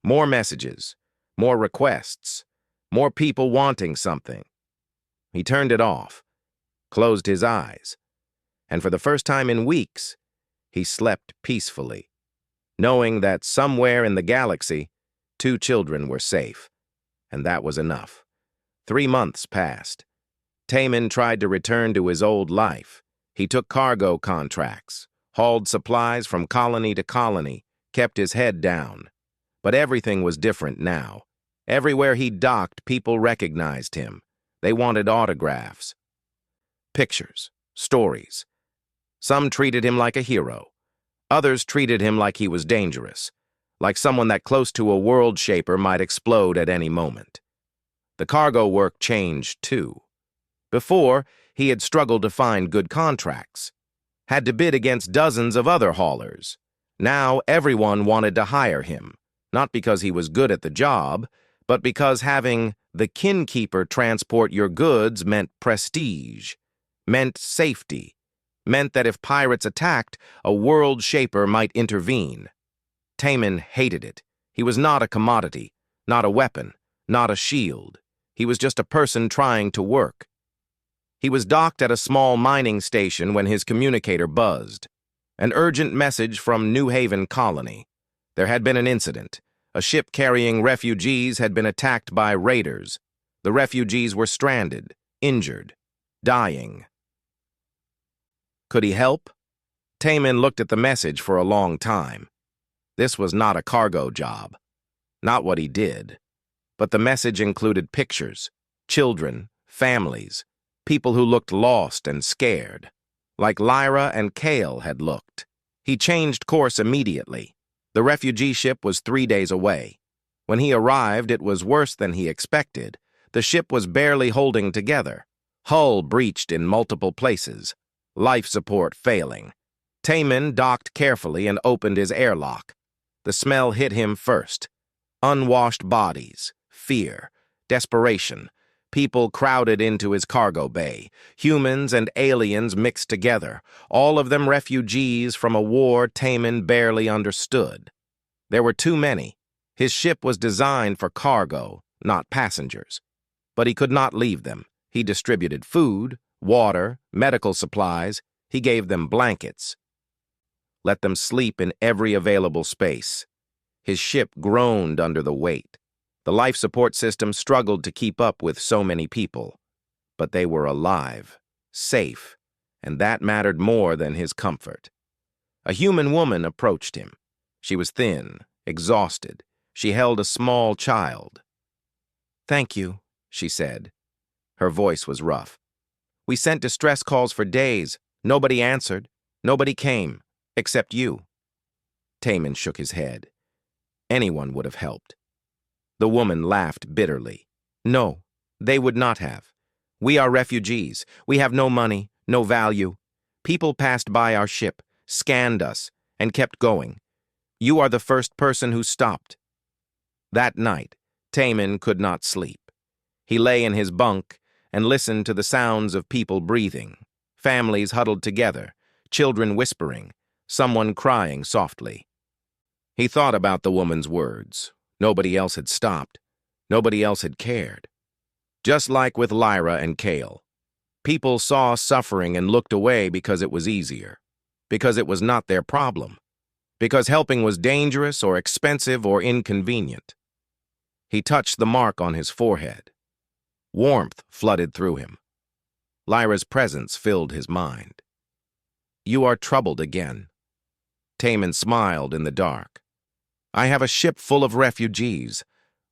More messages, more requests, more people wanting something. He turned it off, closed his eyes, and for the first time in weeks, he slept peacefully, knowing that somewhere in the galaxy, 2 children were safe, and that was enough. 3 months passed. Taman tried to return to his old life. He took cargo contracts, hauled supplies from colony to colony, kept his head down. But everything was different now. Everywhere he docked, people recognized him. They wanted autographs, pictures, stories. Some treated him like a hero. Others treated him like he was dangerous, like someone that close to a world shaper might explode at any moment. The cargo work changed, too. Before, he had struggled to find good contracts, had to bid against dozens of other haulers. Now everyone wanted to hire him, not because he was good at the job, but because having the kinkeeper transport your goods meant prestige, meant safety, meant that if pirates attacked, a world shaper might intervene. Taman hated it. He was not a commodity, not a weapon, not a shield. He was just a person trying to work. He was docked at a small mining station when his communicator buzzed. An urgent message from New Haven Colony. There had been an incident. A ship carrying refugees had been attacked by raiders. The refugees were stranded, injured, dying. Could he help? Taman looked at the message for a long time. This was not a cargo job. Not what he did. But the message included pictures, children, families, people who looked lost and scared, like Lyra and Kale had looked. He changed course immediately. The refugee ship was 3 days away. When he arrived, it was worse than he expected. The ship was barely holding together. Hull breached in multiple places. Life support failing. Taman docked carefully and opened his airlock. The smell hit him first. Unwashed bodies, fear, desperation. People crowded into his cargo bay. Humans and aliens mixed together. All of them refugees from a war Taman barely understood. There were too many. His ship was designed for cargo, not passengers. But he could not leave them. He distributed food, water, medical supplies. He gave them blankets. Let them sleep in every available space. His ship groaned under the weight. The life support system struggled to keep up with so many people. But they were alive, safe, and that mattered more than his comfort. A human woman approached him. She was thin, exhausted. She held a small child. "Thank you," she said. Her voice was rough. "We sent distress calls for days. Nobody answered. Nobody came, except you." Taman shook his head. Anyone would have helped. The woman laughed bitterly. "No, they would not have. We are refugees. We have no money, no value. People passed by our ship, scanned us, and kept going. You are the first person who stopped." That night, Taman could not sleep. He lay in his bunk and listened to the sounds of people breathing, families huddled together, children whispering, someone crying softly. He thought about the woman's words. Nobody else had stopped. Nobody else had cared. Just like with Lyra and Kale. People saw suffering and looked away because it was easier. Because it was not their problem. Because helping was dangerous or expensive or inconvenient. He touched the mark on his forehead. Warmth flooded through him. Lyra's presence filled his mind. "You are troubled again." Taman smiled in the dark. "I have a ship full of refugees.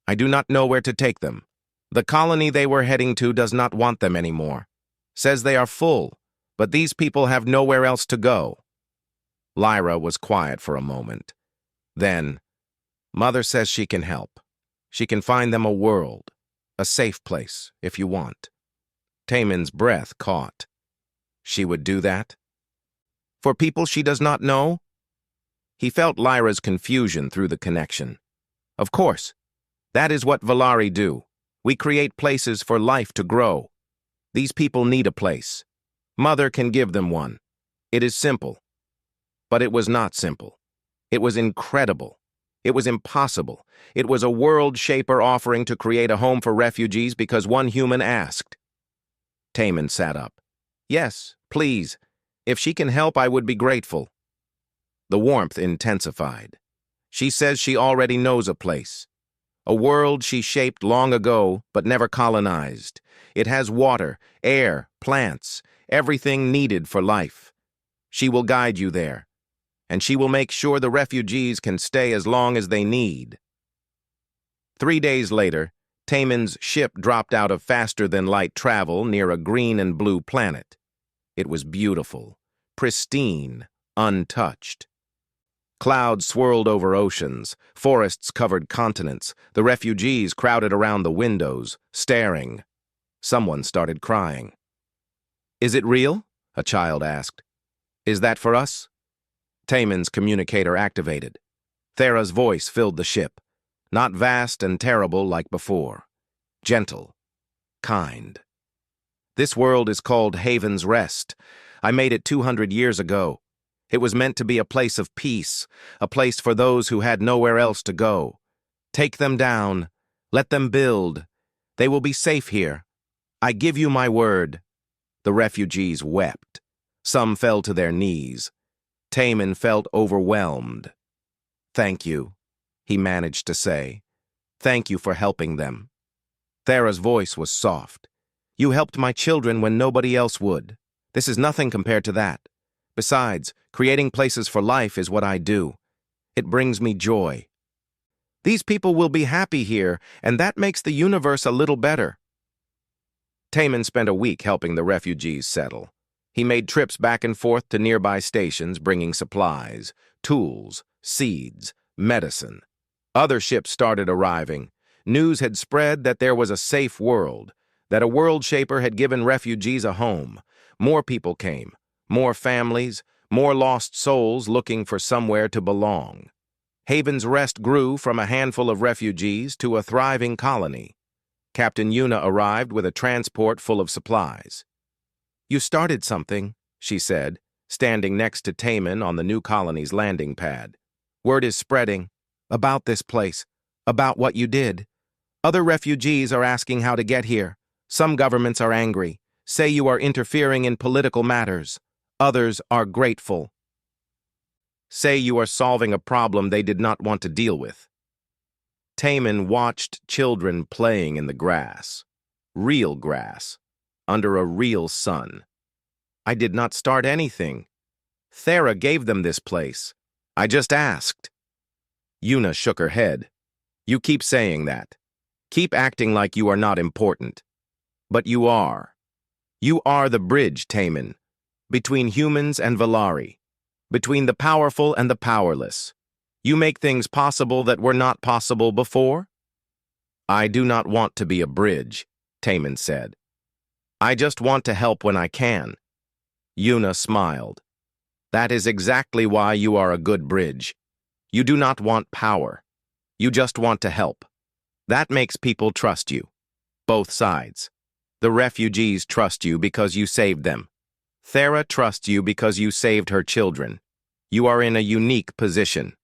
I do not know where to take them. The colony they were heading to does not want them anymore. Says they are full, but these people have nowhere else to go." Lyra was quiet for a moment. Then, "Mother says she can help. She can find them a world, a safe place, if you want." Taman's breath caught. She would do that? For people she does not know? He felt Lyra's confusion through the connection. Of course. That is what Valari do. We create places for life to grow. These people need a place. Mother can give them one. It is simple. But it was not simple. It was incredible. It was impossible. It was a world shaper offering to create a home for refugees because one human asked. Taman sat up. "Yes, please. If she can help, I would be grateful." The warmth intensified. "She says she already knows a place. A world she shaped long ago, but never colonized. It has water, air, plants, everything needed for life. She will guide you there, and she will make sure the refugees can stay as long as they need." 3 days later, Taman's ship dropped out of faster-than-light travel near a green and blue planet. It was beautiful, pristine, untouched. Clouds swirled over oceans, forests covered continents, the refugees crowded around the windows, staring. Someone started crying. "Is it real?" a child asked. "Is that for us?" Taemin's communicator activated. Thera's voice filled the ship, not vast and terrible like before. Gentle. Kind. "This world is called Haven's Rest. I made it 200 years ago. It was meant to be a place of peace, a place for those who had nowhere else to go. Take them down. Let them build. They will be safe here. I give you my word." The refugees wept. Some fell to their knees. Taemin felt overwhelmed. "Thank you," he managed to say. "Thank you for helping them." Thera's voice was soft. "You helped my children when nobody else would. This is nothing compared to that. Besides, creating places for life is what I do. It brings me joy. These people will be happy here, and that makes the universe a little better." Taemin spent a week helping the refugees settle. He made trips back and forth to nearby stations bringing supplies, tools, seeds, medicine. Other ships started arriving. News had spread that there was a safe world, that a world shaper had given refugees a home. More people came, more families, more lost souls looking for somewhere to belong. Haven's Rest grew from a handful of refugees to a thriving colony. Captain Yuna arrived with a transport full of supplies. "You started something," she said, standing next to Taemin on the new colony's landing pad. "Word is spreading about this place, about what you did. Other refugees are asking how to get here. Some governments are angry, say you are interfering in political matters. Others are grateful. Say you are solving a problem they did not want to deal with." Taemin watched children playing in the grass. Real grass. Under a real sun. "I did not start anything. Thera gave them this place. I just asked." Yuna shook her head. "You keep saying that. Keep acting like you are not important. But you are. You are the bridge, Taemin, between humans and Valari, between the powerful and the powerless. You make things possible that were not possible before." "I do not want to be a bridge," Taemin said. "I just want to help when I can." Yuna smiled. "That is exactly why you are a good bridge. You do not want power. You just want to help. That makes people trust you. Both sides. The refugees trust you because you saved them. Thera trusts you because you saved her children. You are in a unique position.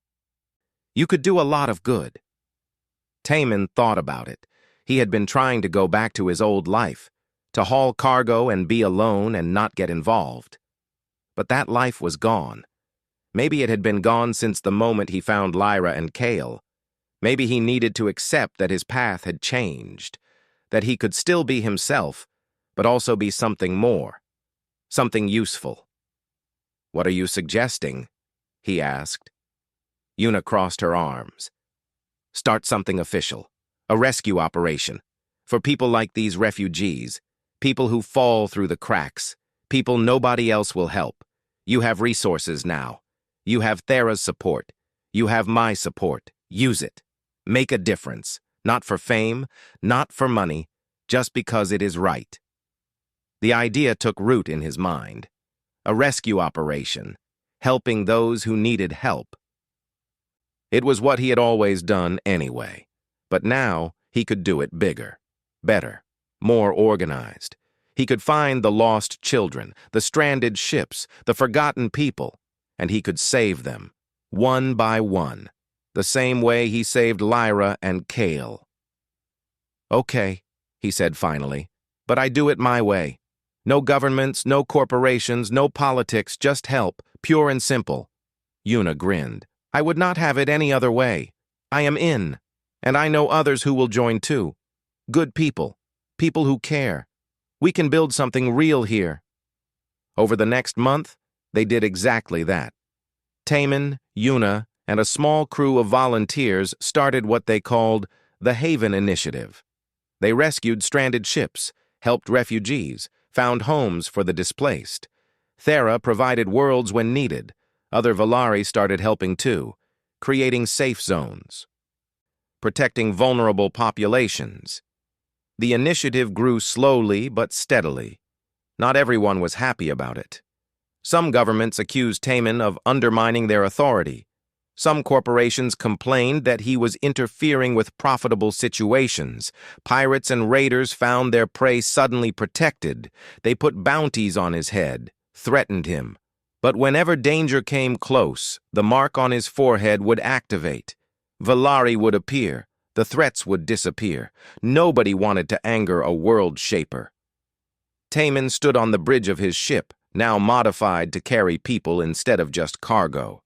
You could do a lot of good." Taemin thought about it. He had been trying to go back to his old life, to haul cargo and be alone and not get involved. But that life was gone. Maybe it had been gone since the moment he found Lyra and Kale. Maybe he needed to accept that his path had changed, that he could still be himself, but also be something more, something useful. "What are you suggesting?" he asked. Yuna crossed her arms. "Start something official, a rescue operation, for people like these refugees, people who fall through the cracks, people nobody else will help. You have resources now. You have Thera's support. You have my support. Use it. Make a difference, not for fame, not for money, just because it is right." The idea took root in his mind. A rescue operation, helping those who needed help. It was what he had always done anyway, but now he could do it bigger, better, more organized. He could find the lost children, the stranded ships, the forgotten people, and he could save them, one by one, the same way he saved Lyra and Kale. "Okay," he said finally, "but I do it my way. No governments, no corporations, no politics, just help, pure and simple." Yuna grinned. "I would not have it any other way. I am in, and I know others who will join too. Good people, people who care. We can build something real here." Over the next month, they did exactly that. Taemin, Yuna, and a small crew of volunteers started what they called the Haven Initiative. They rescued stranded ships, helped refugees, found homes for the displaced. Thera provided worlds when needed, Other Valari started helping too, creating safe zones, protecting vulnerable populations. The initiative grew slowly but steadily. Not everyone was happy about it. Some governments accused Taman of undermining their authority. Some corporations complained that he was interfering with profitable situations. Pirates and raiders found their prey suddenly protected. They put bounties on his head, threatened him. But whenever danger came close, the mark on his forehead would activate. Valari would appear. The threats would disappear. Nobody wanted to anger a world shaper. Taman stood on the bridge of his ship, now modified to carry people instead of just cargo.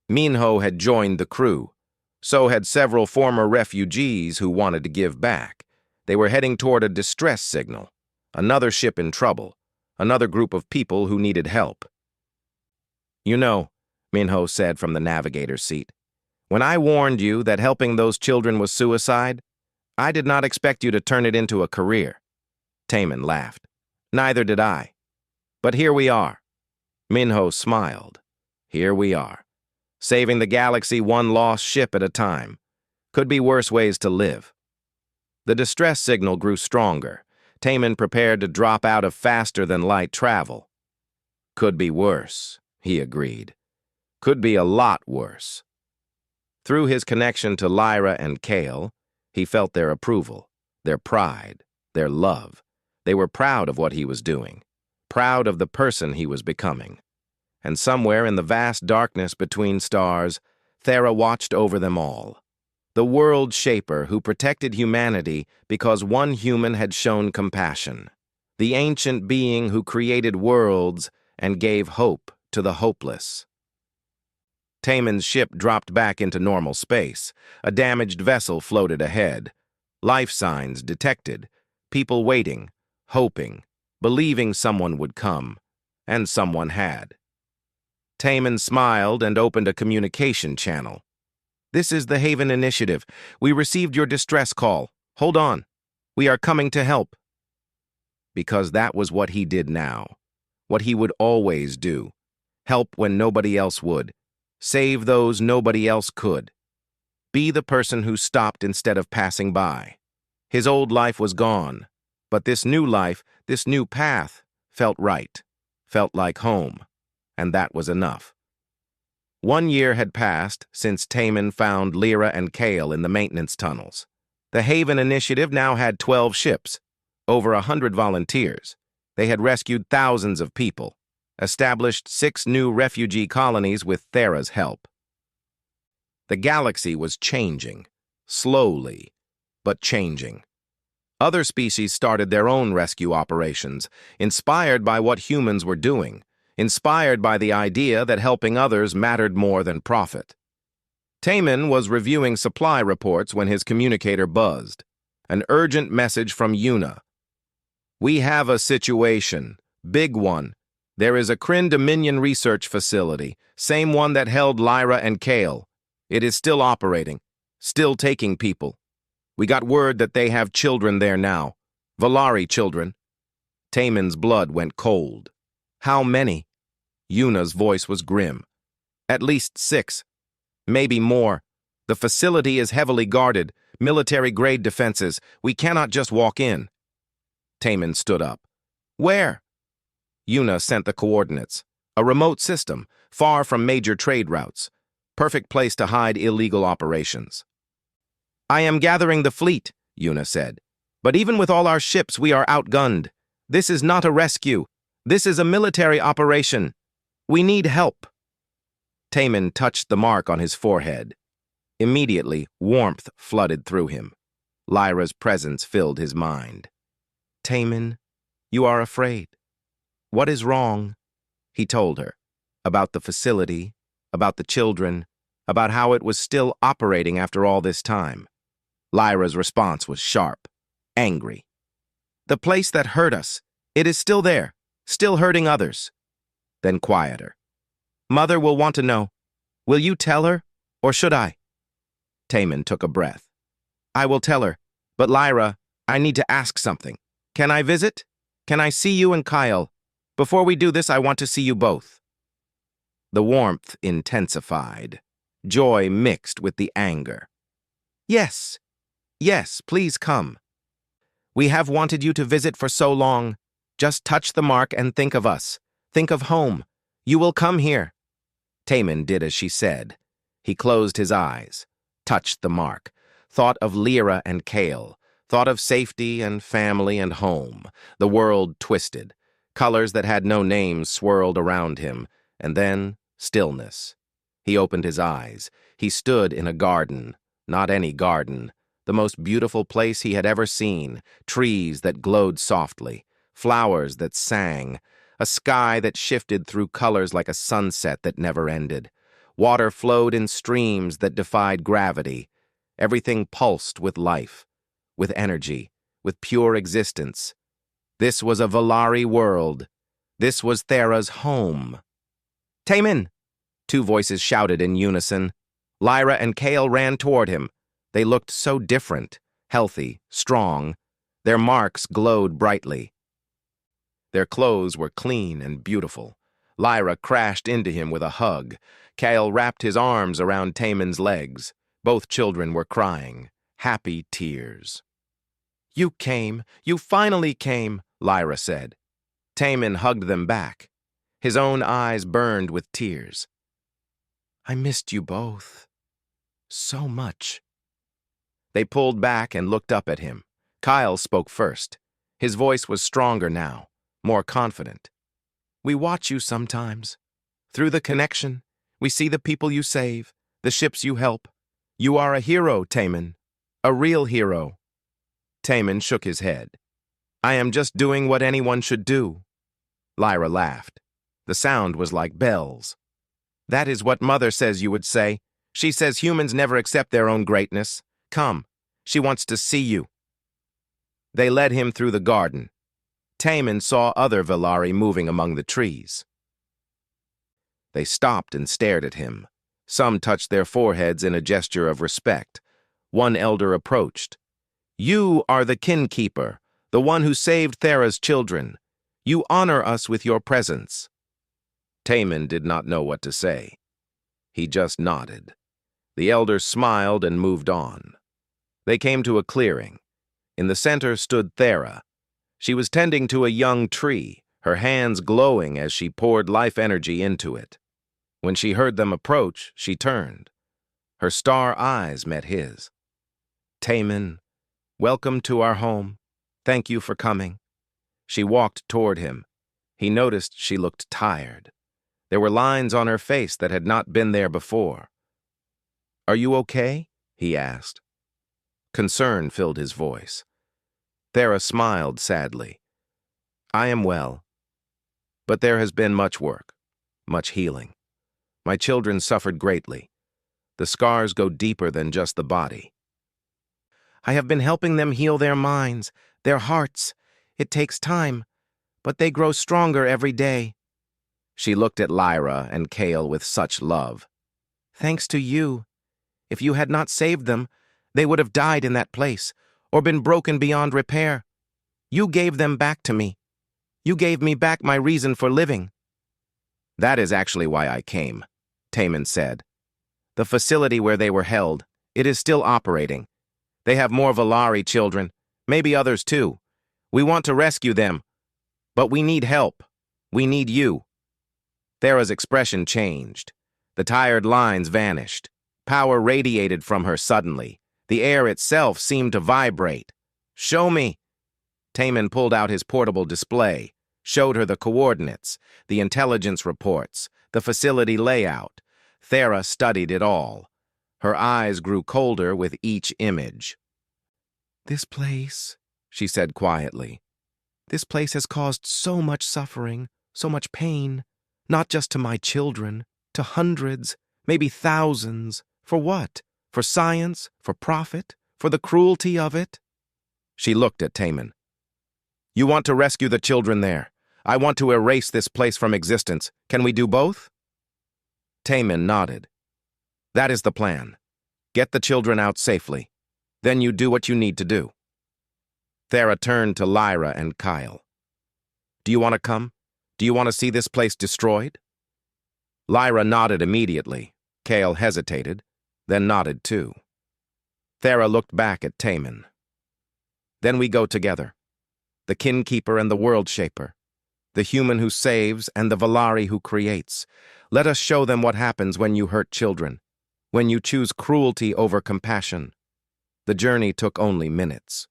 Minho had joined the crew. So had several former refugees who wanted to give back. They were heading toward a distress signal. Another ship in trouble. Another group of people who needed help. "You know," Minho said from the navigator's seat, "when I warned you that helping those children was suicide, I did not expect you to turn it into a career." Taman laughed. "Neither did I. But here we are." Minho smiled. "Here we are. Saving the galaxy one lost ship at a time. Could be worse ways to live." The distress signal grew stronger. Taman prepared to drop out of faster-than-light travel. "Could be worse," he agreed. "Could be a lot worse." Through his connection to Lyra and Kale, he felt their approval, their pride, their love. They were proud of what he was doing, proud of the person he was becoming. And somewhere in the vast darkness between stars, Thera watched over them all. The world shaper who protected humanity because one human had shown compassion. The ancient being who created worlds and gave hope to the hopeless. Taman's ship dropped back into normal space. A damaged vessel floated ahead. Life signs detected. People waiting, hoping, believing someone would come. And someone had. Taman smiled and opened a communication channel. "This is the Haven Initiative. We received your distress call. Hold on. We are coming to help." Because that was what he did now. What he would always do. Help when nobody else would. Save those nobody else could. Be the person who stopped instead of passing by. His old life was gone. But this new life, this new path, felt right. Felt like home. And that was enough. 1 year had passed since Taman found Lyra and Kale in the maintenance tunnels. The Haven Initiative now had 12 ships, over 100 volunteers. They had rescued thousands of people, established 6 new refugee colonies with Thera's help. The galaxy was changing, slowly, but changing. Other species started their own rescue operations, inspired by what humans were doing, inspired by the idea that helping others mattered more than profit. Taman was reviewing supply reports when his communicator buzzed. An urgent message from Una. "We have a situation. Big one. There is a Kryn Dominion research facility, same one that held Lyra and Kale. It is still operating, still taking people. We got word that they have children there now. Valari children." Taman's blood went cold. "How many?" Una's voice was grim. "At least 6. Maybe more. The facility is heavily guarded, military-grade defenses. We cannot just walk in." Taman stood up. "Where?" Una sent the coordinates. "A remote system, far from major trade routes. Perfect place to hide illegal operations." "I am gathering the fleet," Una said. "But even with all our ships, we are outgunned. This is not a rescue. This is a military operation. We need help." Taman touched the mark on his forehead. Immediately, warmth flooded through him. Lyra's presence filled his mind. "Taman, you are afraid. What is wrong?" He told her. About the facility, about the children, about how it was still operating after all this time. Lyra's response was sharp, angry. "The place that hurt us, it is still there, still hurting others." Then quieter. "Mother will want to know. Will you tell her, or should I?" Taman took a breath. "I will tell her, but Lyra, I need to ask something. Can I visit? Can I see you and Kyle? Before we do this, I want to see you both." The warmth intensified. Joy mixed with the anger. Yes, yes, please come. We have wanted you to visit for so long. Just touch the mark and think of us. Think of home. You will come here. Taman did as she said. He closed his eyes, touched the mark, thought of Lyra and Kale, thought of safety and family and home. The world twisted. Colors that had no names swirled around him, and then stillness. He opened his eyes. He stood in a garden, not any garden, the most beautiful place he had ever seen, trees that glowed softly, flowers that sang, a sky that shifted through colors like a sunset that never ended. Water flowed in streams that defied gravity. Everything pulsed with life, with energy, with pure existence. This was a Valari world. This was Thera's home. Taman! Two voices shouted in unison. Lyra and Kale ran toward him. They looked so different, healthy, strong. Their marks glowed brightly. Their clothes were clean and beautiful. Lyra crashed into him with a hug. Kale wrapped his arms around Taman's legs. Both children were crying, happy tears. You came. You finally came, Lyra said. Taman hugged them back. His own eyes burned with tears. I missed you both. So much. They pulled back and looked up at him. Kyle spoke first. His voice was stronger now, more confident. We watch you sometimes. Through the connection, we see the people you save, the ships you help. You are a hero, Taman. A real hero. Taman shook his head. I am just doing what anyone should do. Lyra laughed. The sound was like bells. That is what Mother says you would say. She says humans never accept their own greatness. Come, she wants to see you. They led him through the garden. Taman saw other Valari moving among the trees. They stopped and stared at him. Some touched their foreheads in a gesture of respect. One elder approached. You are the kinkeeper, the one who saved Thera's children. You honor us with your presence. Taman did not know what to say. He just nodded. The elder smiled and moved on. They came to a clearing. In the center stood Thera. She was tending to a young tree, her hands glowing as she poured life energy into it. When she heard them approach, she turned. Her star eyes met his. Taman, welcome to our home. Thank you for coming. She walked toward him. He noticed she looked tired. There were lines on her face that had not been there before. Are you okay? He asked. Concern filled his voice. Thera smiled sadly. I am well. But there has been much work, much healing. My children suffered greatly. The scars go deeper than just the body. I have been helping them heal their minds, their hearts. It takes time, but they grow stronger every day. She looked at Lyra and Kale with such love. Thanks to you. If you had not saved them, they would have died in that place, or been broken beyond repair. You gave them back to me. You gave me back my reason for living. That is actually why I came, Taman said. The facility where they were held, it is still operating. They have more Valari children, maybe others too. We want to rescue them, but we need help. We need you. Thera's expression changed. The tired lines vanished. Power radiated from her suddenly. The air itself seemed to vibrate. Show me. Taman pulled out his portable display, showed her the coordinates, the intelligence reports, the facility layout. Thera studied it all. Her eyes grew colder with each image. This place, she said quietly, this place has caused so much suffering, so much pain, not just to my children, to hundreds, maybe thousands. For what? For science? For profit? For the cruelty of it? She looked at Taman. You want to rescue the children there. I want to erase this place from existence. Can we do both? Taman nodded. That is the plan. Get the children out safely. Then you do what you need to do. Thera turned to Lyra and Kyle. Do you want to come? Do you want to see this place destroyed? Lyra nodded immediately. Kale hesitated, then nodded too. Thera looked back at Taman. Then we go together. The Kinkeeper and the World Shaper. The human who saves and the Valari who creates. Let us show them what happens when you hurt children, when you choose cruelty over compassion. The journey took only minutes.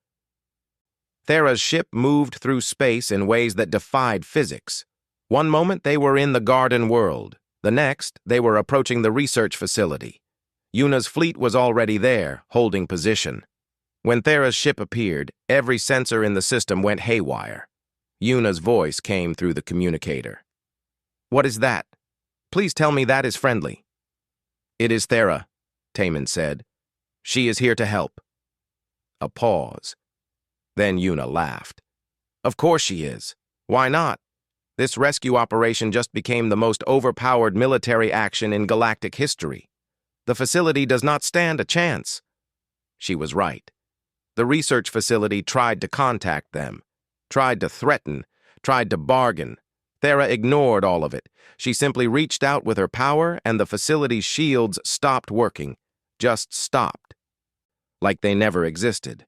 Thera's ship moved through space in ways that defied physics. One moment they were in the garden world. The next, they were approaching the research facility. Yuna's fleet was already there, holding position. When Thera's ship appeared, every sensor in the system went haywire. Yuna's voice came through the communicator. "What is that? Please tell me that is friendly." "It is Thera," Taman said. "She is here to help." A pause. Then Yuna laughed. "Of course she is. Why not? This rescue operation just became the most overpowered military action in galactic history. The facility does not stand a chance." She was right. The research facility tried to contact them, tried to threaten, tried to bargain. Thera ignored all of it. She simply reached out with her power, and the facility's shields stopped working. Just stopped. Like they never existed.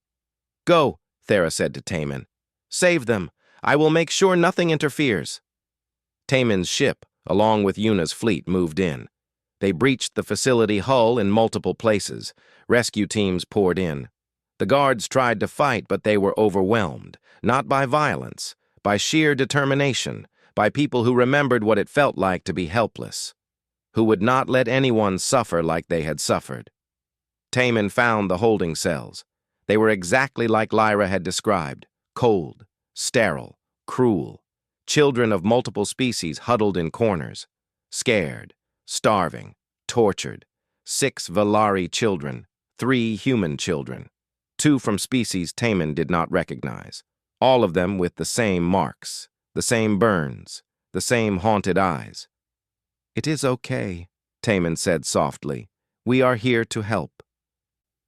"Go," Thera said to Taman. "Save them. I will make sure nothing interferes." Taman's ship, along with Yuna's fleet, moved in. They breached the facility hull in multiple places. Rescue teams poured in. The guards tried to fight, but they were overwhelmed, not by violence, by sheer determination, by people who remembered what it felt like to be helpless, who would not let anyone suffer like they had suffered. Taman found the holding cells. They were exactly like Lyra had described, cold, sterile, cruel, children of multiple species huddled in corners, scared, starving, tortured, 6 Valari children, 3 human children, 2 from species Taman did not recognize, all of them with the same marks, the same burns, the same haunted eyes. "It is okay," Taman said softly. "We are here to help."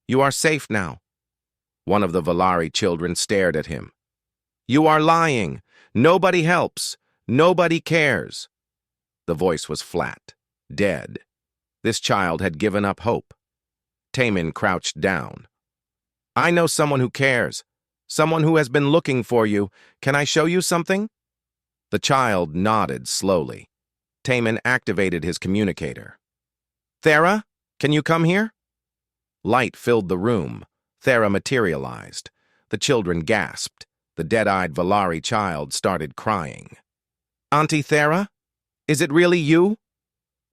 "You are safe now." One of the Valari children stared at him. "You are lying. Nobody helps. Nobody cares." The voice was flat, dead. This child had given up hope. Taman crouched down. "I know someone who cares. Someone who has been looking for you. Can I show you something?" The child nodded slowly. Taman activated his communicator. "Thera, can you come here?" Light filled the room. Thera materialized. The children gasped. The dead-eyed Valari child started crying. "Auntie Thera? Is it really you?"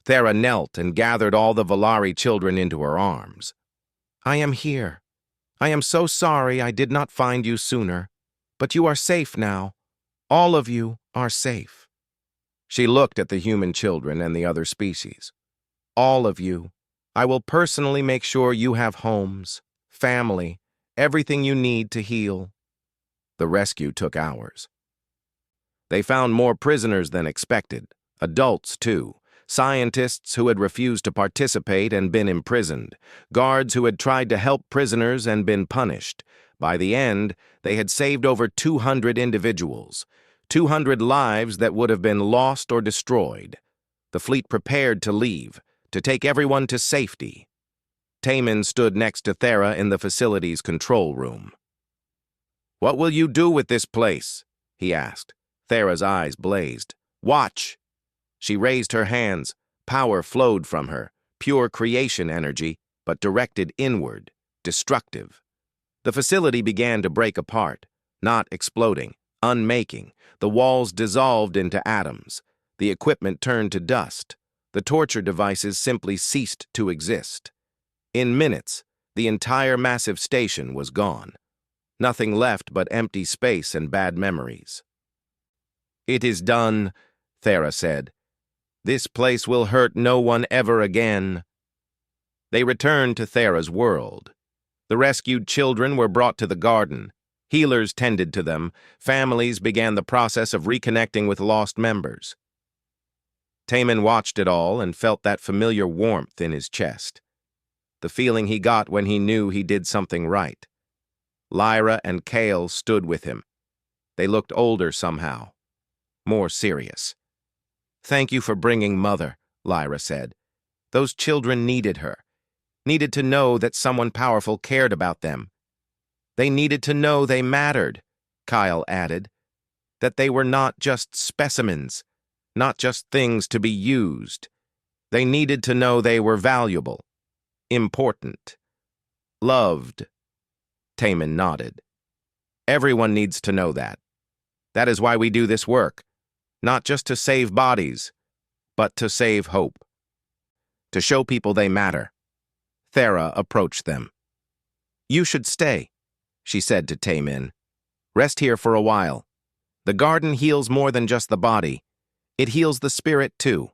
Thera knelt and gathered all the Valari children into her arms. "I am here. I am so sorry I did not find you sooner. But you are safe now. All of you are safe." She looked at the human children and the other species. "All of you. I will personally make sure you have homes, family, everything you need to heal." The rescue took hours. They found more prisoners than expected, adults too, scientists who had refused to participate and been imprisoned, guards who had tried to help prisoners and been punished. By the end, they had saved over 200 individuals, 200 lives that would have been lost or destroyed. The fleet prepared to leave, to take everyone to safety. Taman stood next to Thera in the facility's control room. "What will you do with this place?" he asked. Thera's eyes blazed. "Watch!" She raised her hands. Power flowed from her, pure creation energy, but directed inward, destructive. The facility began to break apart, not exploding, unmaking. The walls dissolved into atoms. The equipment turned to dust. The torture devices simply ceased to exist. In minutes, the entire massive station was gone. Nothing left but empty space and bad memories. "It is done," Thera said. "This place will hurt no one ever again." They returned to Thera's world. The rescued children were brought to the garden. Healers tended to them. Families began the process of reconnecting with lost members. Taman watched it all and felt that familiar warmth in his chest. The feeling he got when he knew he did something right. Lyra and Kale stood with him. They looked older somehow, more serious. "Thank you for bringing Mother," Lyra said. Those children needed her, needed to know that someone powerful cared about them. They needed to know they mattered, Kyle added, that they were not just specimens, not just things to be used. They needed to know they were valuable, important, loved. Taman nodded. Everyone needs to know that. That is why we do this work, not just to save bodies, but to save hope. To show people they matter. Thera approached them. You should stay, she said to Taman. Rest here for a while. The garden heals more than just the body. It heals the spirit, too.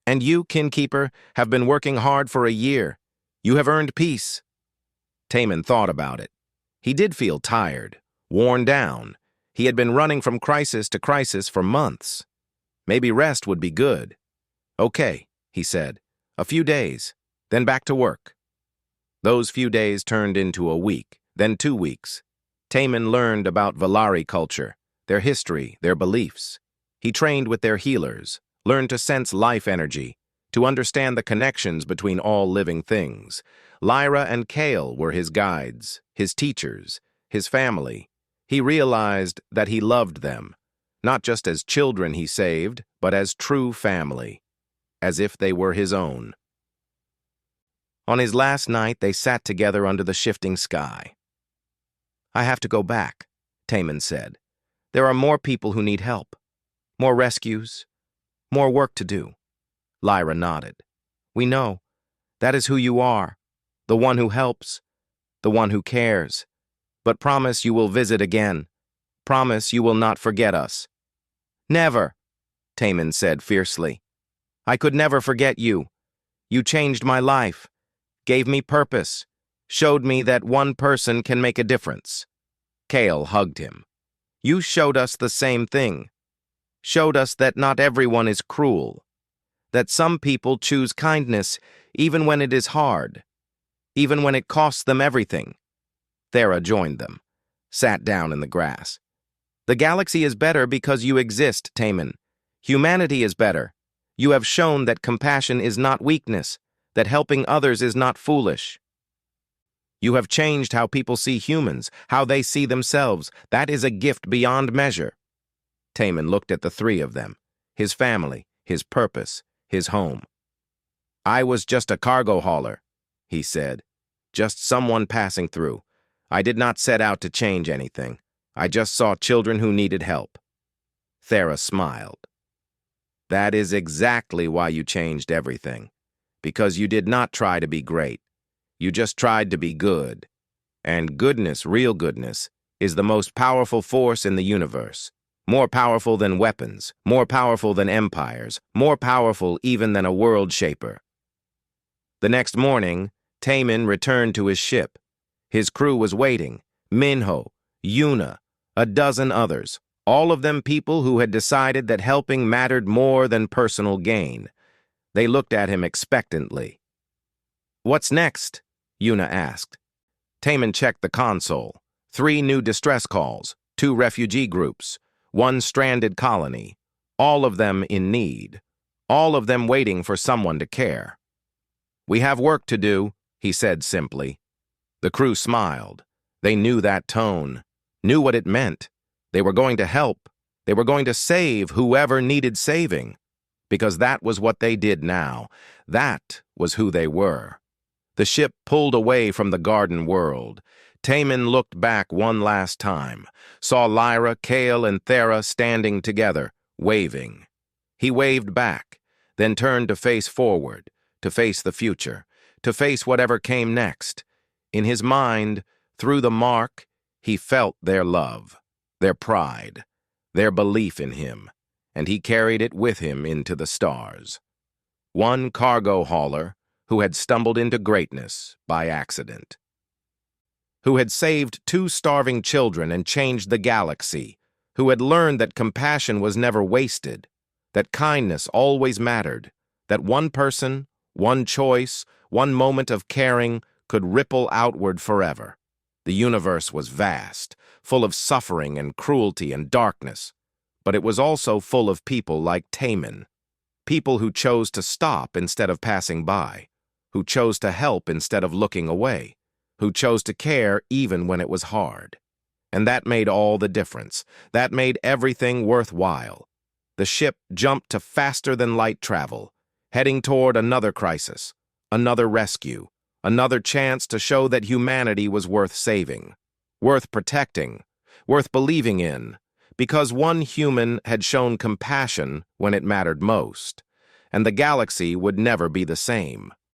And you, Kinkeeper, have been working hard for a year. You have earned peace. Taman thought about it. He did feel tired, worn down. He had been running from crisis to crisis for months. Maybe rest would be good. Okay, he said. A few days, then back to work. Those few days turned into a week, then 2 weeks. Taman learned about Valari culture, their history, their beliefs. He trained with their healers, learned to sense life energy, to understand the connections between all living things. Lyra and Kale were his guides, his teachers, his family. He realized that he loved them, not just as children he saved, but as true family, as if they were his own. On his last night, they sat together under the shifting sky. I have to go back, Taman said. There are more people who need help, more rescues, more work to do. Lyra nodded. We know. That is who you are, the one who helps, the one who cares. But promise you will visit again. Promise you will not forget us. Never, Taman said fiercely. I could never forget you. You changed my life, gave me purpose, showed me that one person can make a difference. Kale hugged him. You showed us the same thing. Showed us that not everyone is cruel, that some people choose kindness even when it is hard, even when it costs them everything. Thera joined them, sat down in the grass. The galaxy is better because you exist, Taman. Humanity is better. You have shown that compassion is not weakness, that helping others is not foolish. You have changed how people see humans, how they see themselves. That is a gift beyond measure. Taman looked at the three of them, his family, his purpose, his home. I was just a cargo hauler, he said, just someone passing through. I did not set out to change anything. I just saw children who needed help. Thera smiled. That is exactly why you changed everything. Because you did not try to be great. You just tried to be good. And goodness, real goodness, is the most powerful force in the universe. More powerful than weapons, more powerful than empires, more powerful even than a world shaper. The next morning, Taman returned to his ship. His crew was waiting. Minho, Yuna, a dozen others, all of them people who had decided that helping mattered more than personal gain. They looked at him expectantly. What's next? Yuna asked. Taman checked the console. 3 new distress calls, 2 refugee groups, 1 stranded colony, all of them in need, all of them waiting for someone to care. We have work to do, he said simply. The crew smiled. They knew that tone, knew what it meant. They were going to help. They were going to save whoever needed saving, because that was what they did now. That was who they were. The ship pulled away from the garden world. Taman looked back one last time, saw Lyra, Kale, and Thera standing together, waving. He waved back, then turned to face forward, to face the future, to face whatever came next. In his mind, through the mark, he felt their love, their pride, their belief in him, and he carried it with him into the stars. One cargo hauler who had stumbled into greatness by accident. Who had saved 2 starving children and changed the galaxy, who had learned that compassion was never wasted, that kindness always mattered, that one person, one choice, one moment of caring could ripple outward forever. The universe was vast, full of suffering and cruelty and darkness, but it was also full of people like Taman. People who chose to stop instead of passing by, who chose to help instead of looking away, who chose to care even when it was hard. And that made all the difference. That made everything worthwhile. The ship jumped to faster-than-light travel, heading toward another crisis, another rescue, another chance to show that humanity was worth saving, worth protecting, worth believing in, because one human had shown compassion when it mattered most, and the galaxy would never be the same.